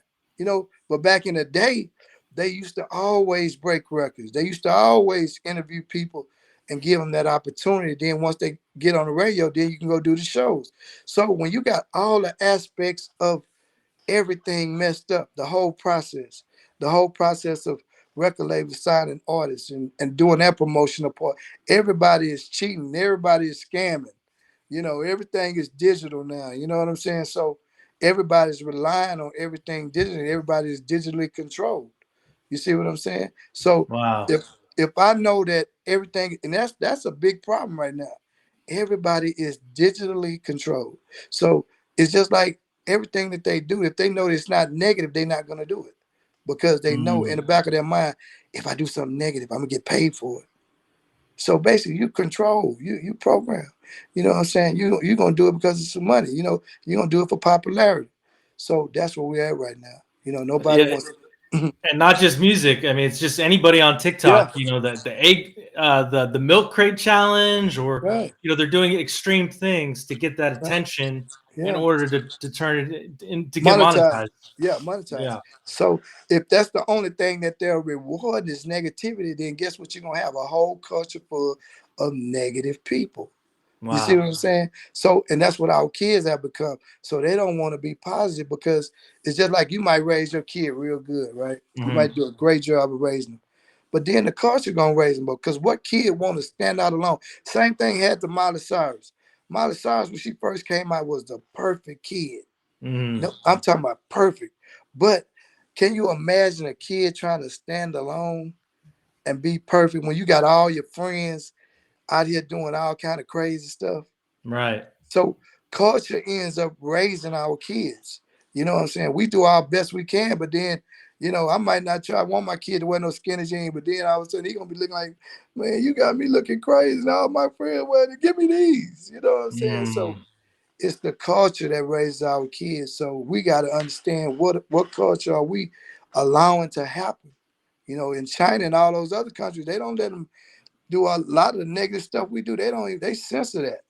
But back in the day, they used to always break records. They used to always interview people and give them that opportunity. Then once they get on the radio, then you can go do the shows. So when you got all the aspects of everything messed up, the whole process of record labels signing artists and doing that promotional part, everybody is cheating, everybody is scamming. Everything is digital now. You know what I'm saying? So everybody's relying on everything digitally. Everybody is digitally controlled. You see what I'm saying? So Wow. if I know that everything, and that's a big problem right now. Everybody is digitally controlled. So it's just like everything that they do, if they know it's not negative, they're not gonna do it. Because they know in the back of their mind, if I do something negative, I'm gonna get paid for it. So basically, you control, you program. You know what I'm saying? You're gonna do it because it's some money. You're gonna do it for popularity. So that's where we're at right now. Nobody Yeah, wants. and not just music. I mean, it's just anybody on Yeah, TikTok. The milk crate challenge, or right. they're doing extreme things to get that Right. attention in Yeah. order to turn it in, to get Monetize. monetized. Yeah, monetize. Yeah. So if that's the only thing that they're rewarding is negativity, then guess what? You're gonna have a whole culture full of negative people. You see what Wow. I'm saying? So, and that's what our kids have become. So they don't want to be positive, because it's just like you might raise your kid real good, right? You might do a great job of raising them. But then the culture gonna raise them, because what kid want to stand out alone? Same thing had to Miley Cyrus. Miley Cyrus, when she first came out, was the perfect kid. No, I'm talking about perfect. But can you imagine a kid trying to stand alone and be perfect when you got all your friends out here doing all kind of crazy stuff? Right. So culture ends up raising our kids. You know what I'm saying? We do our best we can, but then, I might not try. I want my kid to wear no skinny jeans, but then all of a sudden he gonna be looking like, man, you got me looking crazy. And all my friends wear it. Give me these. You know what I'm saying? So it's the culture that raises our kids. So we got to understand what culture are we allowing to happen. In China and all those other countries, they don't let them do a lot of the negative stuff we do. They censor that.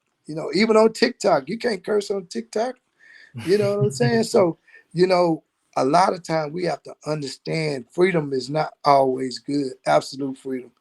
Even on TikTok, you can't curse on TikTok. You know what I'm saying? So, you know, a lot of time we have to understand freedom is not always good. Absolute freedom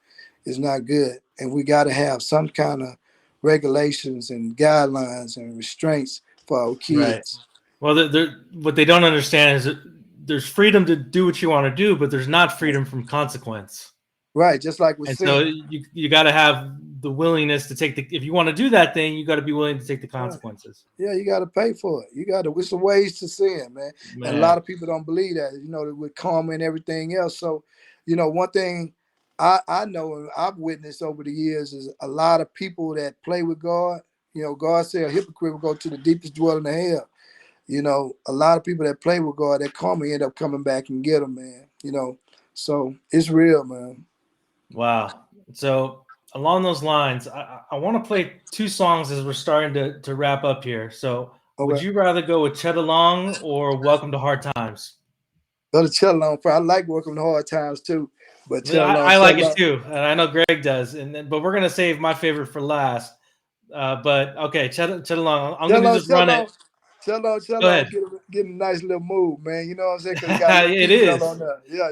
is not good. And we got to have some kind of regulations and guidelines and restraints for our Right. kids. Well, what they don't understand is that there's freedom to do what you want to do, but there's not freedom from consequence. Right, just like with sin. So you got to have the willingness to take if you want to do that thing, you got to be willing to take the consequences. Yeah, you got to pay for it. You got to. With some ways to sin, man. And a lot of people don't believe that. With karma and everything else. So, one thing I know and I've witnessed over the years is a lot of people that play with God. God said a hypocrite will go to the deepest dwelling of hell. A lot of people that play with God, that karma end up coming back and get them, man. So it's real, man. Wow. So along those lines, I want to play 2 songs as we're starting to wrap up here. So would you rather go with Chet Along or Welcome to Hard Times? Go to Chet Along. I like Welcome to Hard Times too. But I like it too. And I know Greg does. But we're going to save my favorite for last. But okay, Chet Along. I'm going to just run it. Chet Along, get a nice little move, man. You know what I'm saying? It is.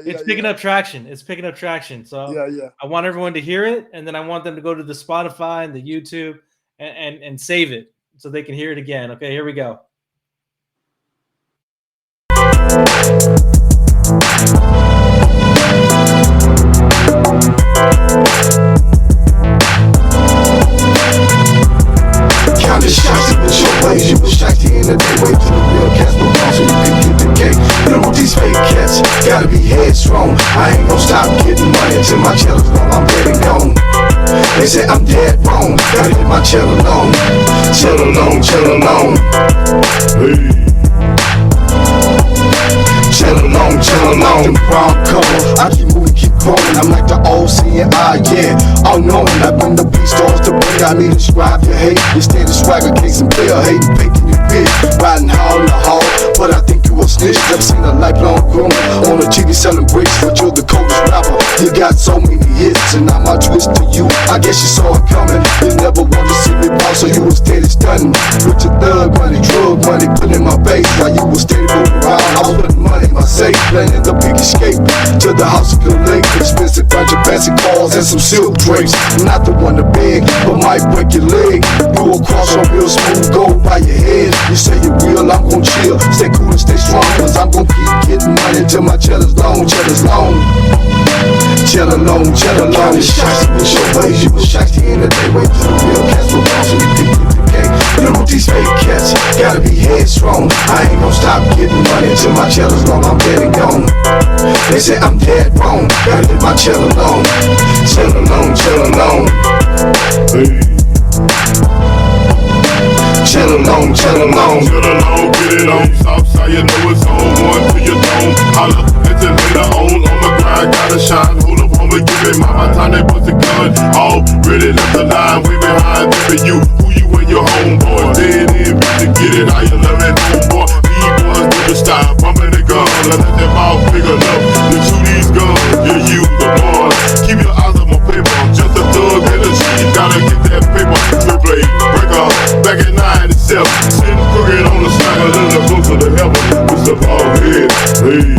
It's picking up traction. It's picking up traction. So I want everyone to hear it, and then I want them to go to the Spotify and the YouTube and save it so they can hear it again. Okay, here we go. Counting shots in your ways, you was shocked in the day. Wait till the real cats will bounce so you can get the cake. With these fake cats, gotta be headstrong. I ain't gon' stop getting money till my cheddar long. I'm dead and gone. They say I'm dead wrong. Gotta get my cheddar long. Cheddar long, cheddar long. Hey. Cheddar long, cheddar long. The brown color, I keep moving, keep growing. I'm like the old seeing eye, yeah. All knowing that when the beat starts to break, I need to describe your hate. You stand the swagger, case and player, hating, faking your bitch. Riding hard in the hall, but I think you a snitch. Never seen a lifelong groomer on a TV selling bricks, but you're the coldest rapper. You got so many hits, and now my twist to you. I guess you saw it coming. You never wanted to see me bounce, so you was steady stunning. With your thug money, drug money, put in my face. While you was steady moving around, I was putting money in my safe, planning the big escape to the house of the lake. Expensive bunch of fancy cars and some silk drapes. Not the one to beg, but might break your leg. You a cross on real smooth, go by your head. You say you're real, I'm gon' chill. Stay cool and stay strong, cause I'm gon' keep getting money till my cheddar's long, cheddar's long. Cheddar long, cheddar long. Counting shots in your ways, you was shocked in the day. Wait till the real cats will bounce so you can get the cake. With these fake cats, gotta be headstrong. I ain't gon' stop getting money till my cheddar's long. I'm dead and gone. They say I'm dead wrong. Gotta get my cheddar long. Cheddar long, cheddar long. Hey. Cheddar long, cheddar long. Cheddar long, get it on. Southside, you know it's on. One to your dome. Holla at you later on my grind, gotta shine. Hold up on me, give it my time. They bust the gun. Already left the line. Way behind, giving you who you and your homeboy. Dead in, to get it how you love it, homeboy. These boys do the style, bumping the gun. Let that mouth big enough to shoot these guns. Yeah, you the boys. Keep your eyes on my paper. I'm just a thug in the street. Gotta get that paper. Triple A, break up. Back at 97, sitting crooked on the side, a little closer to heaven. It's the ball head, hey.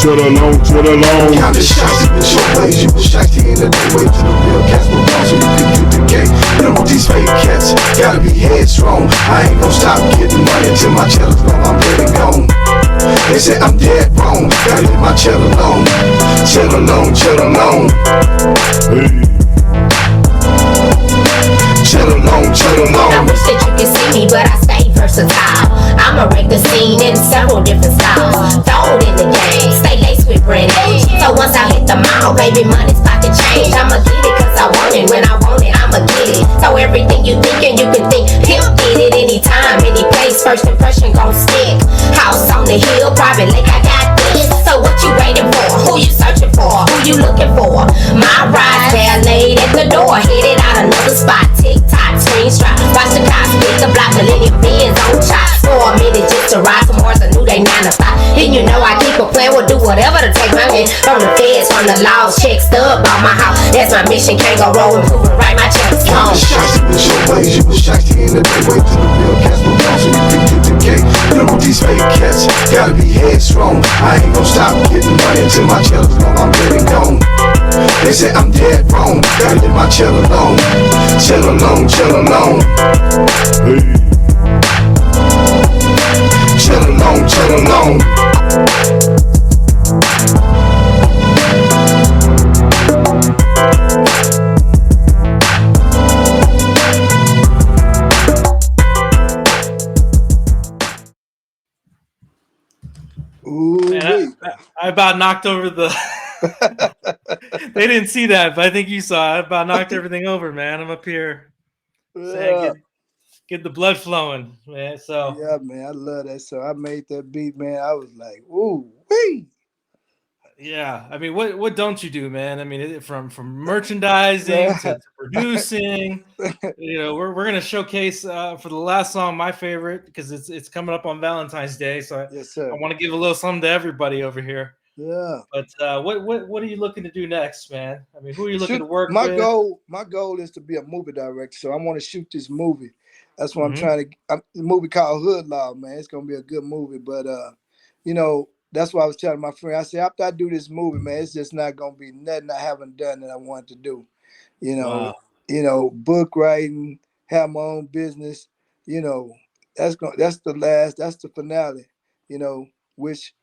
Cheddar long, cheddar long. Counting shots in your ways, you was shocked in the day. Wait till the real cats will bounce so you can get the game. With these fake cats, gotta be headstrong. I ain't gon' stop getting money till my cheddar's long. I'm dead and gone. They say I'm dead wrong. Gotta get my cheddar long. Cheddar long, cheddar long. Hey. Cheddar long, cheddar long. I wish that you could see me, but I stay versatile. I'ma wreck the scene in several different styles. Throw it in the game, stay laced with brand age. So once I hit the mile, baby, money's about to change. I'ma get it cause I want it, when I want it, I'ma get it. So everything you thinkin', you can think, pimp get it anytime, any place, first impression gon' stick. House on the hill, private lake, I got this. So what you waiting for? Who you searching for? Who you looking for? My ride's valet at the door, headed out another spot. Tick-tock, screen strap, watch the cops beat the block, millennium Benz on top. For a minute just to ride some horse, I knew they 9 to 5. And you know I keep a plan, will do whatever to take my man. From the feds, from the laws, check stub out my house. That's my mission, can't go wrong, improving right, my chest long. Shots in your ways, you was shocked in the day. Wait till the real cats will bounce so you can get the cake. With these fake cats, gotta be headstrong. I ain't gon' stop getting money till my cheddar's long. I'm dead and gone. They say I'm dead wrong. Gotta get my cheddar long. Cheddar long, cheddar long. Hey. chill alone. Ooh, Man, I about knocked over the. They didn't see that, but I think you saw. I about knocked everything over, man. I'm up here saying yeah. get the blood flowing, man. So Yeah, man, I love that song. I made that beat, man. I was like, ooh, wee. yeah, I mean, what don't you do, man? I mean, from merchandising to producing, we're gonna showcase for the last song my favorite because it's coming up on Valentine's Day, so Yes, I sir. want to give a little something to everybody over here. Yeah. But what are you looking to do next, man? I mean, who are you looking Shoot, to work my with? goal is to be a movie director. So I want to shoot this movie. That's what I'm Hmm. trying to. The movie called Hood Law, man. It's gonna be a good movie. But that's why I was telling my friend. I said after I do this movie, man, it's just not gonna be nothing I haven't done that I want to do. You know, Wow. book writing, have my own business. You know, that's the last. That's the finale. Which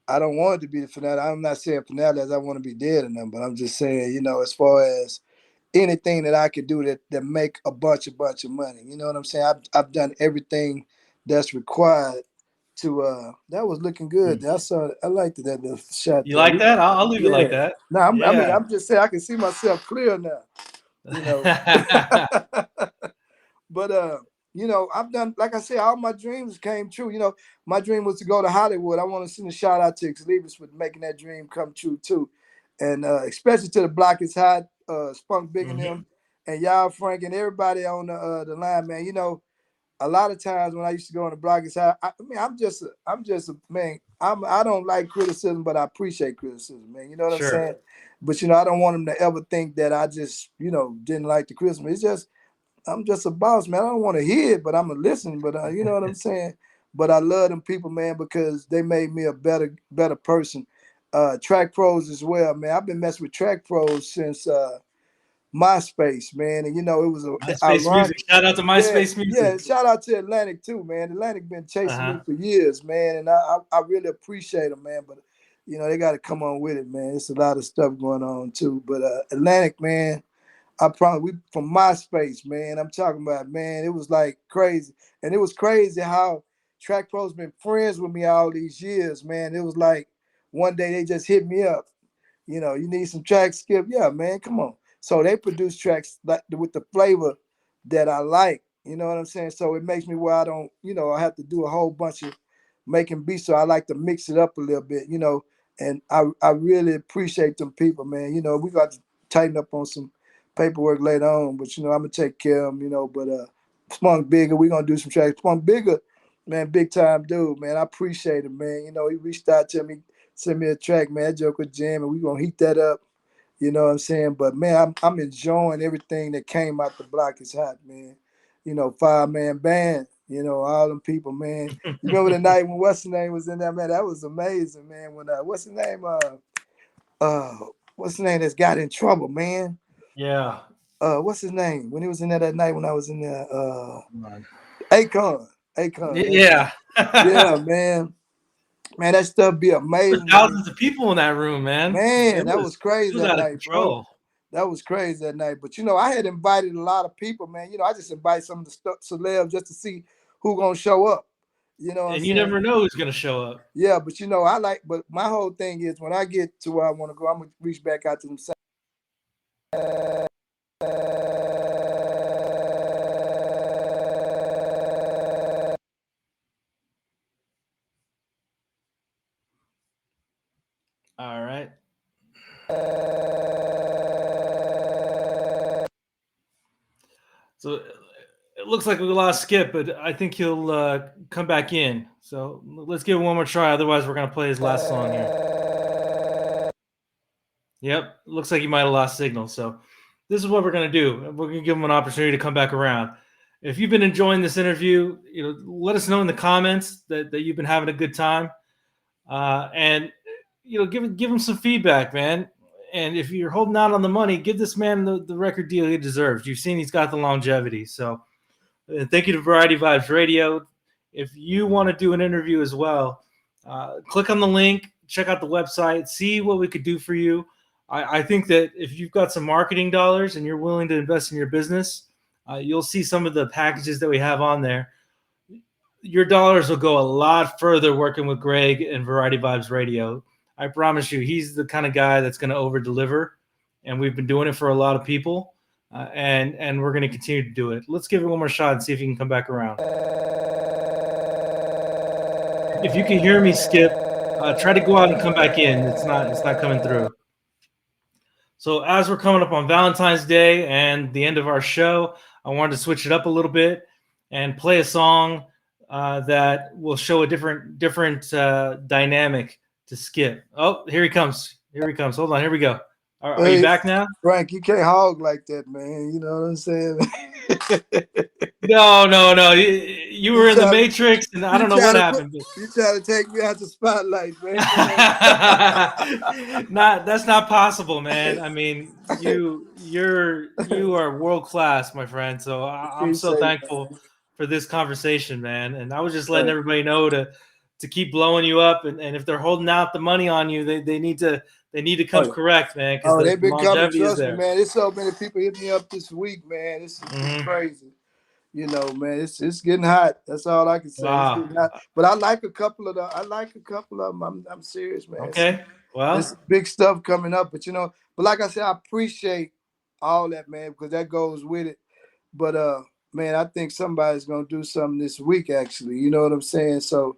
I don't want it to be the finale. I'm not saying finale as I want to be dead or nothing, but I'm just saying, as far as anything that I could do that make a bunch of money. You know what I'm saying? I've done everything that's required to that was looking good. I liked it, that little shot You there. like that? I'll leave it like Yeah. that. No, Yeah. I'm just saying I can see myself clear now, you know. But I've done, like I said, all my dreams came true. My dream was to go to Hollywood. I want to send a shout out to Exlibris for making that dream come true too. And especially to the Block is Hot, Spunk Big and Hmm. them, and y'all Frank and everybody on the line, man. A lot of times when I used to go on the Block is Hot, I mean, I'm just a man. I don't like criticism, but I appreciate criticism, man. You know what I'm Sure. saying? But I don't want them to ever think that I just didn't like the criticism. It's just I'm just a boss, man. I don't want to hear it, but I'm gonna listen. But you know what I'm saying. But I love them people, man, because they made me a better person. Track Pros as well, man. I've been messing with Track Pros since MySpace, man, and it was MySpace ironic. Music. Shout out to Yeah, MySpace yeah. Music. Shout out to Atlantic too, man. Atlantic been chasing me Uh-huh. for years, man, and I really appreciate them, man. But they got to come on with it, man. It's a lot of stuff going on too. But Atlantic, man. I probably from MySpace, man. I'm talking about, man. It was like crazy, and it was crazy how Track Pro's been friends with me all these years, man. It was like one day they just hit me up. You need some tracks, Skip? Yeah, man, come on. So they produce tracks like with the flavor that I like. You know what I'm saying? So it makes me where I don't, I have to do a whole bunch of making beats. So I like to mix it up a little bit, and I really appreciate them people, man. We got to tighten up on some paperwork later on, but I'm gonna take care of them, but Spunk Bigger, we're gonna do some tracks. Spunk Bigger, man, big time dude, man. I appreciate it, man. He reached out to me, sent me a track, man. That joke with jam, and we gonna heat that up. You know what I'm saying? But man, I'm enjoying everything that came out the Block is Hot, man. 5-man band, all them people, man. You remember the night when what's the name was in there, man? That was amazing, man. When what's the name? Uh what's the name that's got in trouble, man? Yeah. What's his name? When he was in there that night when I was in there, Come on. Akon. Akon, that's it. Yeah. Yeah, man. Man, that stuff be There's amazing to me. thousands of people in that room, man. Man, that was It crazy was that out of night, bro. control. That was crazy that night. But I had invited a lot of people, man. I just invite some of the celebs just to see who gonna show up. You know what I'm And you saying? never know who's gonna show up. Yeah, but but my whole thing is when I get to where I want to go, I'm gonna reach back out to them. All right. So it looks like we lost Skip, but I think he'll come back in. So let's give it one more try. Otherwise, we're gonna play his last song here. Yep, looks like he might have lost signal. So this is what we're gonna do. We're gonna give him an opportunity to come back around. If you've been enjoying this interview, let us know in the comments that you've been having a good time, and give him some feedback, man. And if you're holding out on the money, give this man the record deal he deserves. You've seen he's got the longevity. So thank you to Variety Vibes Radio. if you want to do an interview as well, click on the link, check out the website, see what we could do for you. I think that if you've got some marketing dollars and you're willing to invest in your business, you'll see some of the packages that we have on there. Your dollars will go a lot further working with Greg and Variety Vibes Radio. I promise you, he's the kind of guy that's going to over deliver, and we've been doing it for a lot of people, and we're going to continue to do it. Let's give it one more shot and see if you can come back around. If you can hear me, Skip, try to go out and come back in. It's not coming through. So as we're coming up on Valentine's Day and the end of our show, I wanted to switch it up a little bit and play a song that will show a different dynamic to Skip. Oh, here he comes. Hold on. Here we go. Are you back now? Frank, you can't hog like that, man. You know what I'm saying? No. You were in the Matrix, and I don't know what happened. You trying to take me out the spotlight, man. That's not possible, man. I mean, you are world class, my friend. So I'm so thankful for this conversation, man. And I was just letting everybody know to keep blowing you up, and if they're holding out the money on you, they need to come correct, man. Oh, they've been coming. Trust me, man. There's so many people hitting me up this week, man. It's crazy. You know, man, it's getting hot. That's all I can say. Wow. It's getting hot. But I like a couple of them. I'm serious, man. Okay. Well, there's big stuff coming up, but like I said, I appreciate all that, man, because that goes with it. But man, I think somebody's gonna do something this week, actually. You know what I'm saying? So,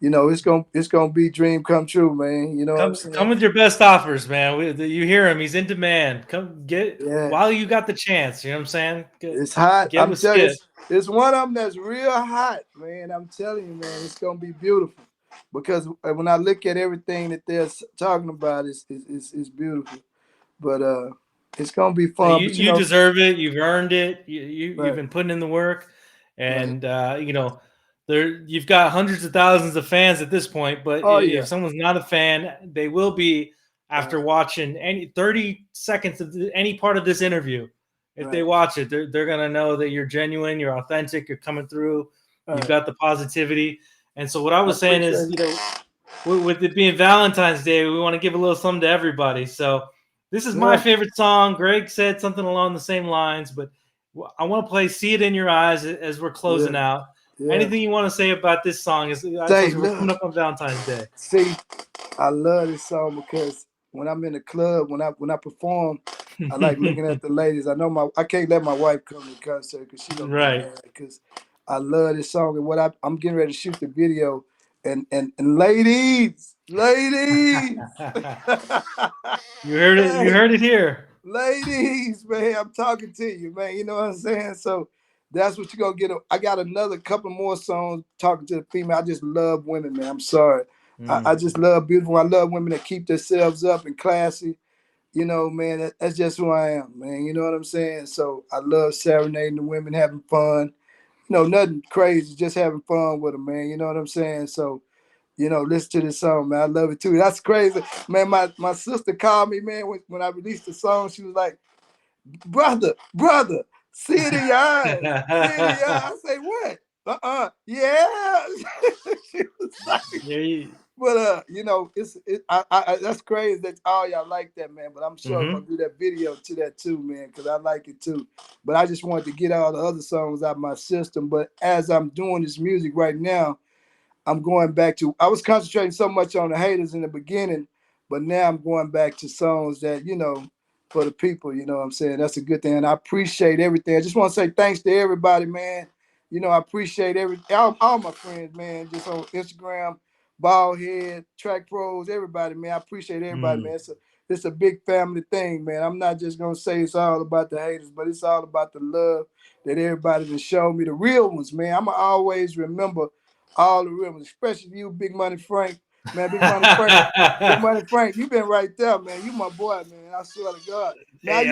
it's gonna be dream come true, man. You know what I'm saying? Come with your best offers, man. You hear him? He's in demand. Come get while you got the chance. You know what I'm saying? It's hot. I'm telling you, it's one of them that's real hot, man. I'm telling you, man, it's gonna be beautiful. Because when I look at everything that they're talking about, it's beautiful. But it's gonna be fun. You deserve it. You've earned it. You've been putting in the work, and you've got hundreds of thousands of fans at this point. But if someone's not a fan, they will be after watching any 30 seconds of any part of this interview. If they watch it, they're gonna know that you're genuine, you're authentic, you're coming through. You've got the positivity. And so what I was saying is, with it being Valentine's Day, we want to give a little something to everybody. So this is my favorite song. Greg said something along the same lines, but I want to play "See It in Your Eyes" as we're closing out. Yeah. Anything you want to say about this song? We're coming up on Valentine's Day. See, I love this song because when I'm in the club, when I perform, I like looking at the ladies. I can't let my wife come to the concert because she don't because I love this song, and I'm getting ready to shoot the video, and ladies, you heard it. You heard it here, ladies, man. I'm talking to you, man. You know what I'm saying? So that's what you're gonna get. I got another couple more songs talking to the female. I just love women, man. I'm sorry, I just love beautiful. I love women that keep themselves up and classy. You know, man. That's just who I am, man. You know what I'm saying? So I love serenading the women, having fun. Nothing crazy, just having fun with them, man. You know what I'm saying? So, listen to this song, man. I love it too. That's crazy, man. My sister called me, man, when I released the song. She was like, brother, see it in your eyes. See it in your eyes. I say, what? Yeah. She was like, but that's crazy that all y'all like that, man. But I'm sure I'm gonna do that video to that too, man, because I like it too. But I just wanted to get all the other songs out of my system. But as I'm doing this music right now, I'm going back to. I was concentrating so much on the haters in the beginning, but now I'm going back to songs that for the people. You know what I'm saying? That's a good thing. And I appreciate everything. I just want to say thanks to everybody, man. I appreciate all my friends, man, just on Instagram. Ballhead, Track Pros, everybody, man. I appreciate everybody, man. It's a big family thing, man. I'm not just gonna say it's all about the haters, but it's all about the love that everybody has shown me. The real ones, man. I'ma always remember all the real ones, especially you, Big Money Frank. Man, Big Money Frank, you been right there, man. You my boy, man. I swear to God. Man,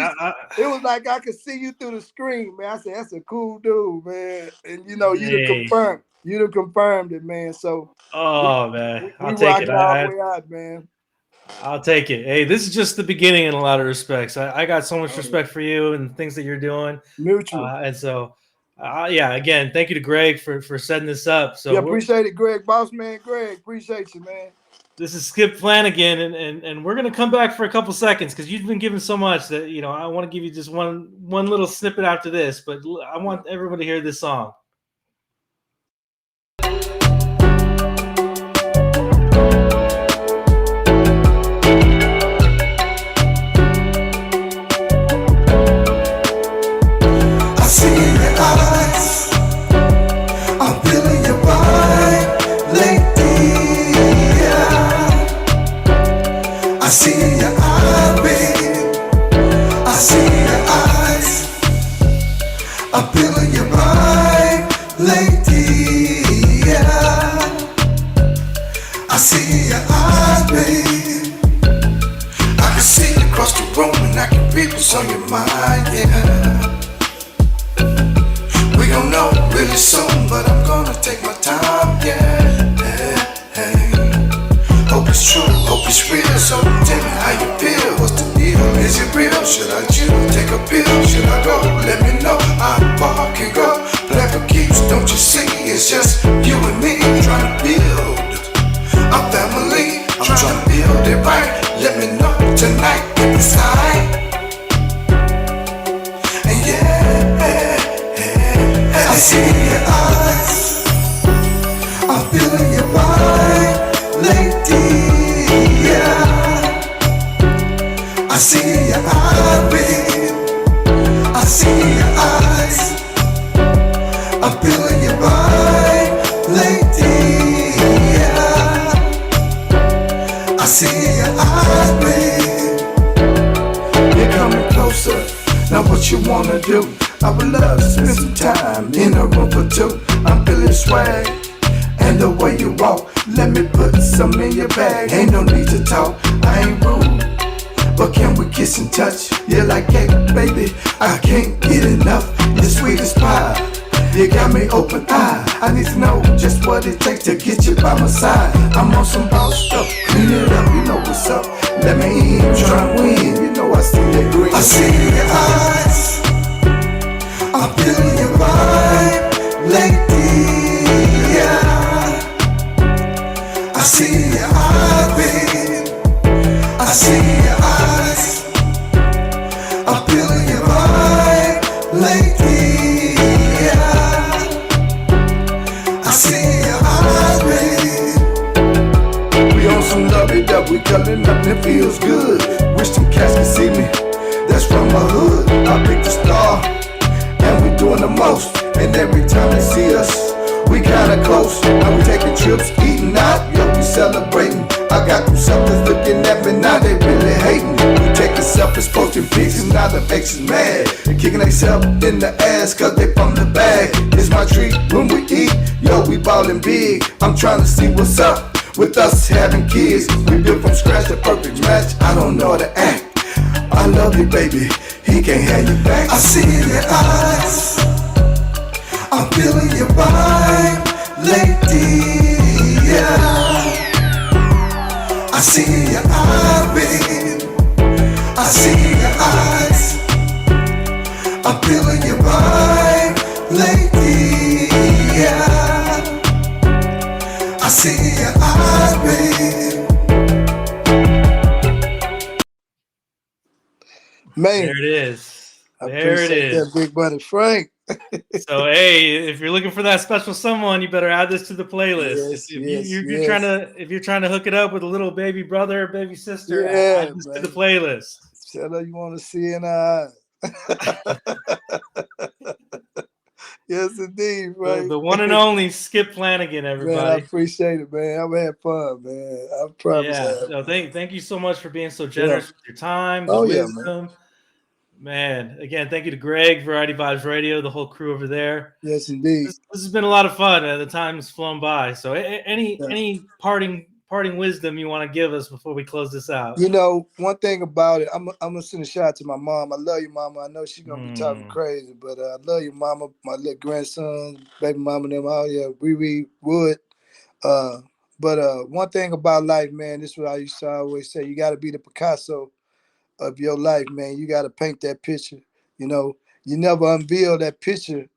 it was like I could see you through the screen, man. I said, that's a cool dude, man. And you done confirmed. You done confirmed it, man. So man, I'll take it. All the way out, man. I'll take it. Hey, this is just the beginning in a lot of respects. I got so much respect for you and things that you're doing. Mutual. And so Yeah, again, thank you to Greg for setting this up. So Yeah, appreciate it, Greg. Boss man, Greg. Appreciate you, man. this is Skip Flanagan, and we're gonna come back for a couple seconds because you've been giving so much that I want to give you just one little snippet after this, but I want everyone to hear this song. I see in your eyes, I'm feeling your vibe, lady. I see in your eyes, babe. I see in your eyes, I'm feeling your vibe, lady. I see in your eyes, babe. I can see you across the room and I can read what's on your mind, yeah. We gon' know really soon, but I'm gonna take my time, yeah. Hope it's true, hope it's real, so tell me how you feel. What's the deal? Is it real? Should I chill, take a pill? Should I go? Let me know how far I can go. Play for keeps, don't you see? It's just you and me trying to build a family. I'm trying to build it right. Let me know tonight if it's alright. And yeah, I see your eyes, I'm feeling your vibe, lady. I see your eyes, babe. I see your eyes, I'm feeling your vibe, lady. I see your eyes, babe. You're coming closer. Now what you wanna do? I would love to spend some time in a room for two. I'm feeling swag and the way you walk. Let me put some in your bag. Ain't no need to talk, I ain't rude, but can we kiss and touch? You're like cake, baby, I can't get enough. You're sweet as pie, you got me open eye. I need to know just what it takes to get you by my side. I'm on some boss stuff, clean it up, you know what's up. Let me in, try to win, you know I see that green. I see your eyes, I'm feeling your vibe, lady. I see your eyes, babe. I see your eyes, I'm feeling your vibe, lady. I see your eyes, babe. We on some lovey-dovey, cuddling up and it feels good. Wish them cats could see me, that's from my hood. I picked the star, and we doing the most. And every time they see us, we kinda close. Now we taking trips, eating out, yo, we celebrating. I got them suckers looking at me, now they really hating. We taking selfies, posting pics, and now the ex is mad. They kicking themselves in the ass, cause they from the bag. It's my treat when we eat, yo, we ballin' big. I'm trying to see what's up with us having kids. We built from scratch, the perfect match, I don't know how to act. I love you, baby, he can't have you back. I see in your eyes, I'm feeling your vibe, lady. I see your eyes, babe. I see your eyes, I'm feeling your vibe, lady. I see your eyes, babe. Man, There it is. I There it appreciate is. that, big buddy Frank. So hey, if you're looking for that special someone, you better add this to the playlist. Yes, If you're yes. trying to hook it up with a little baby brother or baby sister, Yeah, add this to man. the playlist. Tell her you want to see in her eyes. Yes, indeed, Frank. The one and only Skip Flanagan, everybody. Man, I appreciate it, man. I've had fun, man. I promise. Yeah. No, thank you so much for being so generous with your time, Oh, wisdom. Man, again, thank you to Greg, Variety Vibes Radio, the whole crew over there. Yes, indeed. This has been a lot of fun. The time's flown by. So, any parting wisdom you want to give us before we close this out? You know, one thing about it, I'm gonna send a shout out to my mom. I love you, mama. I know she's gonna be talking crazy, but I love you, mama. My little grandson, baby mama, them out here, we would. But one thing about life, man, this is what I used to always say: you got to be the Picasso of your life, man. You got to paint that picture. You know, you never unveil that picture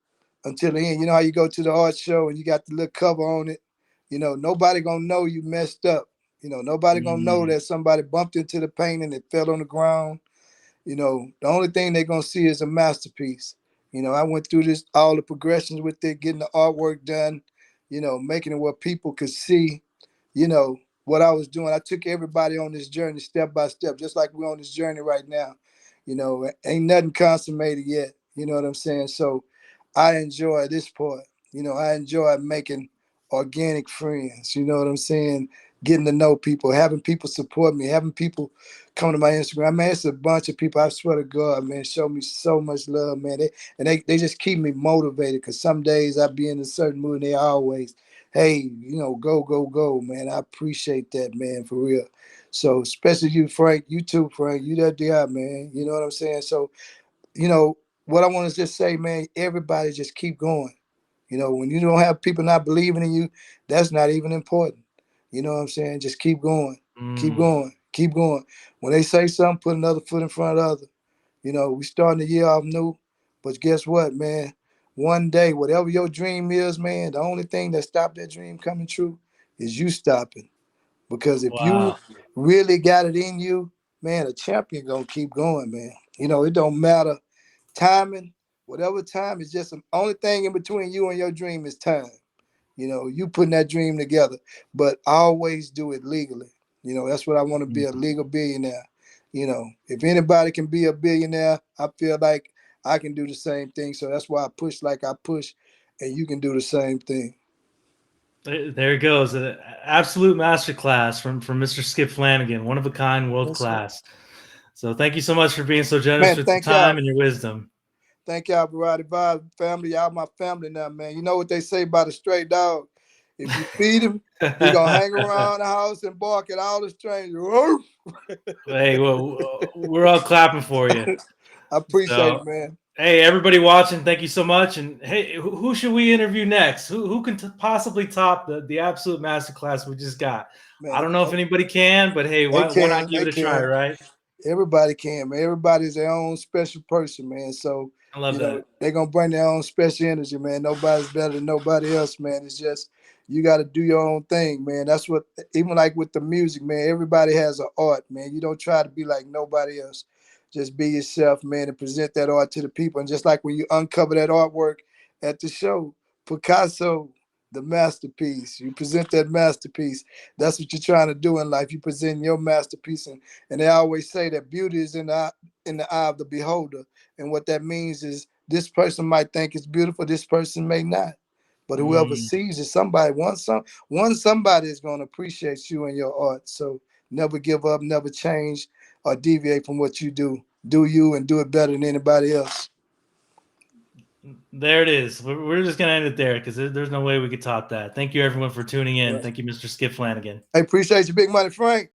until the end. You know how you go to the art show and you got the little cover on it. You know, nobody gonna know you messed up. You know, nobody gonna know Mm. that somebody bumped into the painting and it fell on the ground. You know, the only thing they're gonna see is a masterpiece. You know, I went through this all the progressions with it, getting the artwork done, you know, making it where people could see, you know, what I was doing. I took everybody on this journey step by step, just like we're on this journey right now. You know, ain't nothing consummated yet. You know what I'm saying? So I enjoy this part. You know, I enjoy making organic friends. You know what I'm saying? Getting to know people, having people support me, having people come to my Instagram. Man, it's a bunch of people. I swear to God, man, show me so much love, man. They just keep me motivated because some days I be in a certain mood and they always, hey, you know, go, go, go, man. I appreciate that, man, for real. So especially you, Frank, you too, Frank. You that guy, man. You know what I'm saying? So, you know, what I want to just say, man, everybody just keep going. You know, when you don't have people not believing in you, that's not even important. You know what I'm saying? Just keep going, keep Mm. going, keep going. When they say something, put another foot in front of the other. You know, we starting the year off new, but guess what, man? One day, whatever your dream is, man, the only thing that stopped that dream coming true is you stopping. Because if you Wow. really got it in you, man, a champion gonna keep going, man. You know, it don't matter timing, whatever time is just the only thing in between you and your dream is time. You know, you putting that dream together, but always do it legally. You know, that's what I want to be, a Mm. legal billionaire. You know, if anybody can be a billionaire, I feel like I can do the same thing. So that's why I push like I push, and you can do the same thing. There it goes. An absolute masterclass from Mr. Skip Flanagan, one of a kind, world Yes, sir. class. So thank you so much for being so generous Man, with your thank time y'all. and your wisdom. Thank y'all, Variety Vibe family. Y'all my family now, man. You know what they say about a stray dog? If you feed him, he gonna hang around the house and bark at all the strangers. Hey, well, we're all clapping for you. I appreciate it, So, man. hey, everybody watching, thank you so much. And hey, who should we interview next? Who can possibly top the absolute masterclass we just got? I Man, don't know if anybody can, but hey, they why not can, give they it a try, can. right? Everybody can, man. Everybody's their own special person, man. So, I love you know, that. they're gonna bring their own special energy, man. Nobody's better than nobody else, man. It's just you gotta do your own thing, man. That's what even like with the music, man, everybody has an art, man. You don't try to be like nobody else. Just be yourself, man, and present that art to the people. And just like when you uncover that artwork at the show, Picasso, the masterpiece, you present that masterpiece. That's what you're trying to do in life. You present your masterpiece, and they always say that beauty is in the eye of the beholder. And what that means is this person might think it's beautiful, this person may not. But whoever Mm. sees it, somebody one somebody is gonna appreciate you and your art. So never give up, never change or deviate from what you do. Do you and do it better than anybody else. There it is. We're just gonna end it there because there's no way we could top that. Thank you everyone for tuning in. Yeah. Thank you, Mr. Skip Flanagan. I appreciate you, Big Money Frank.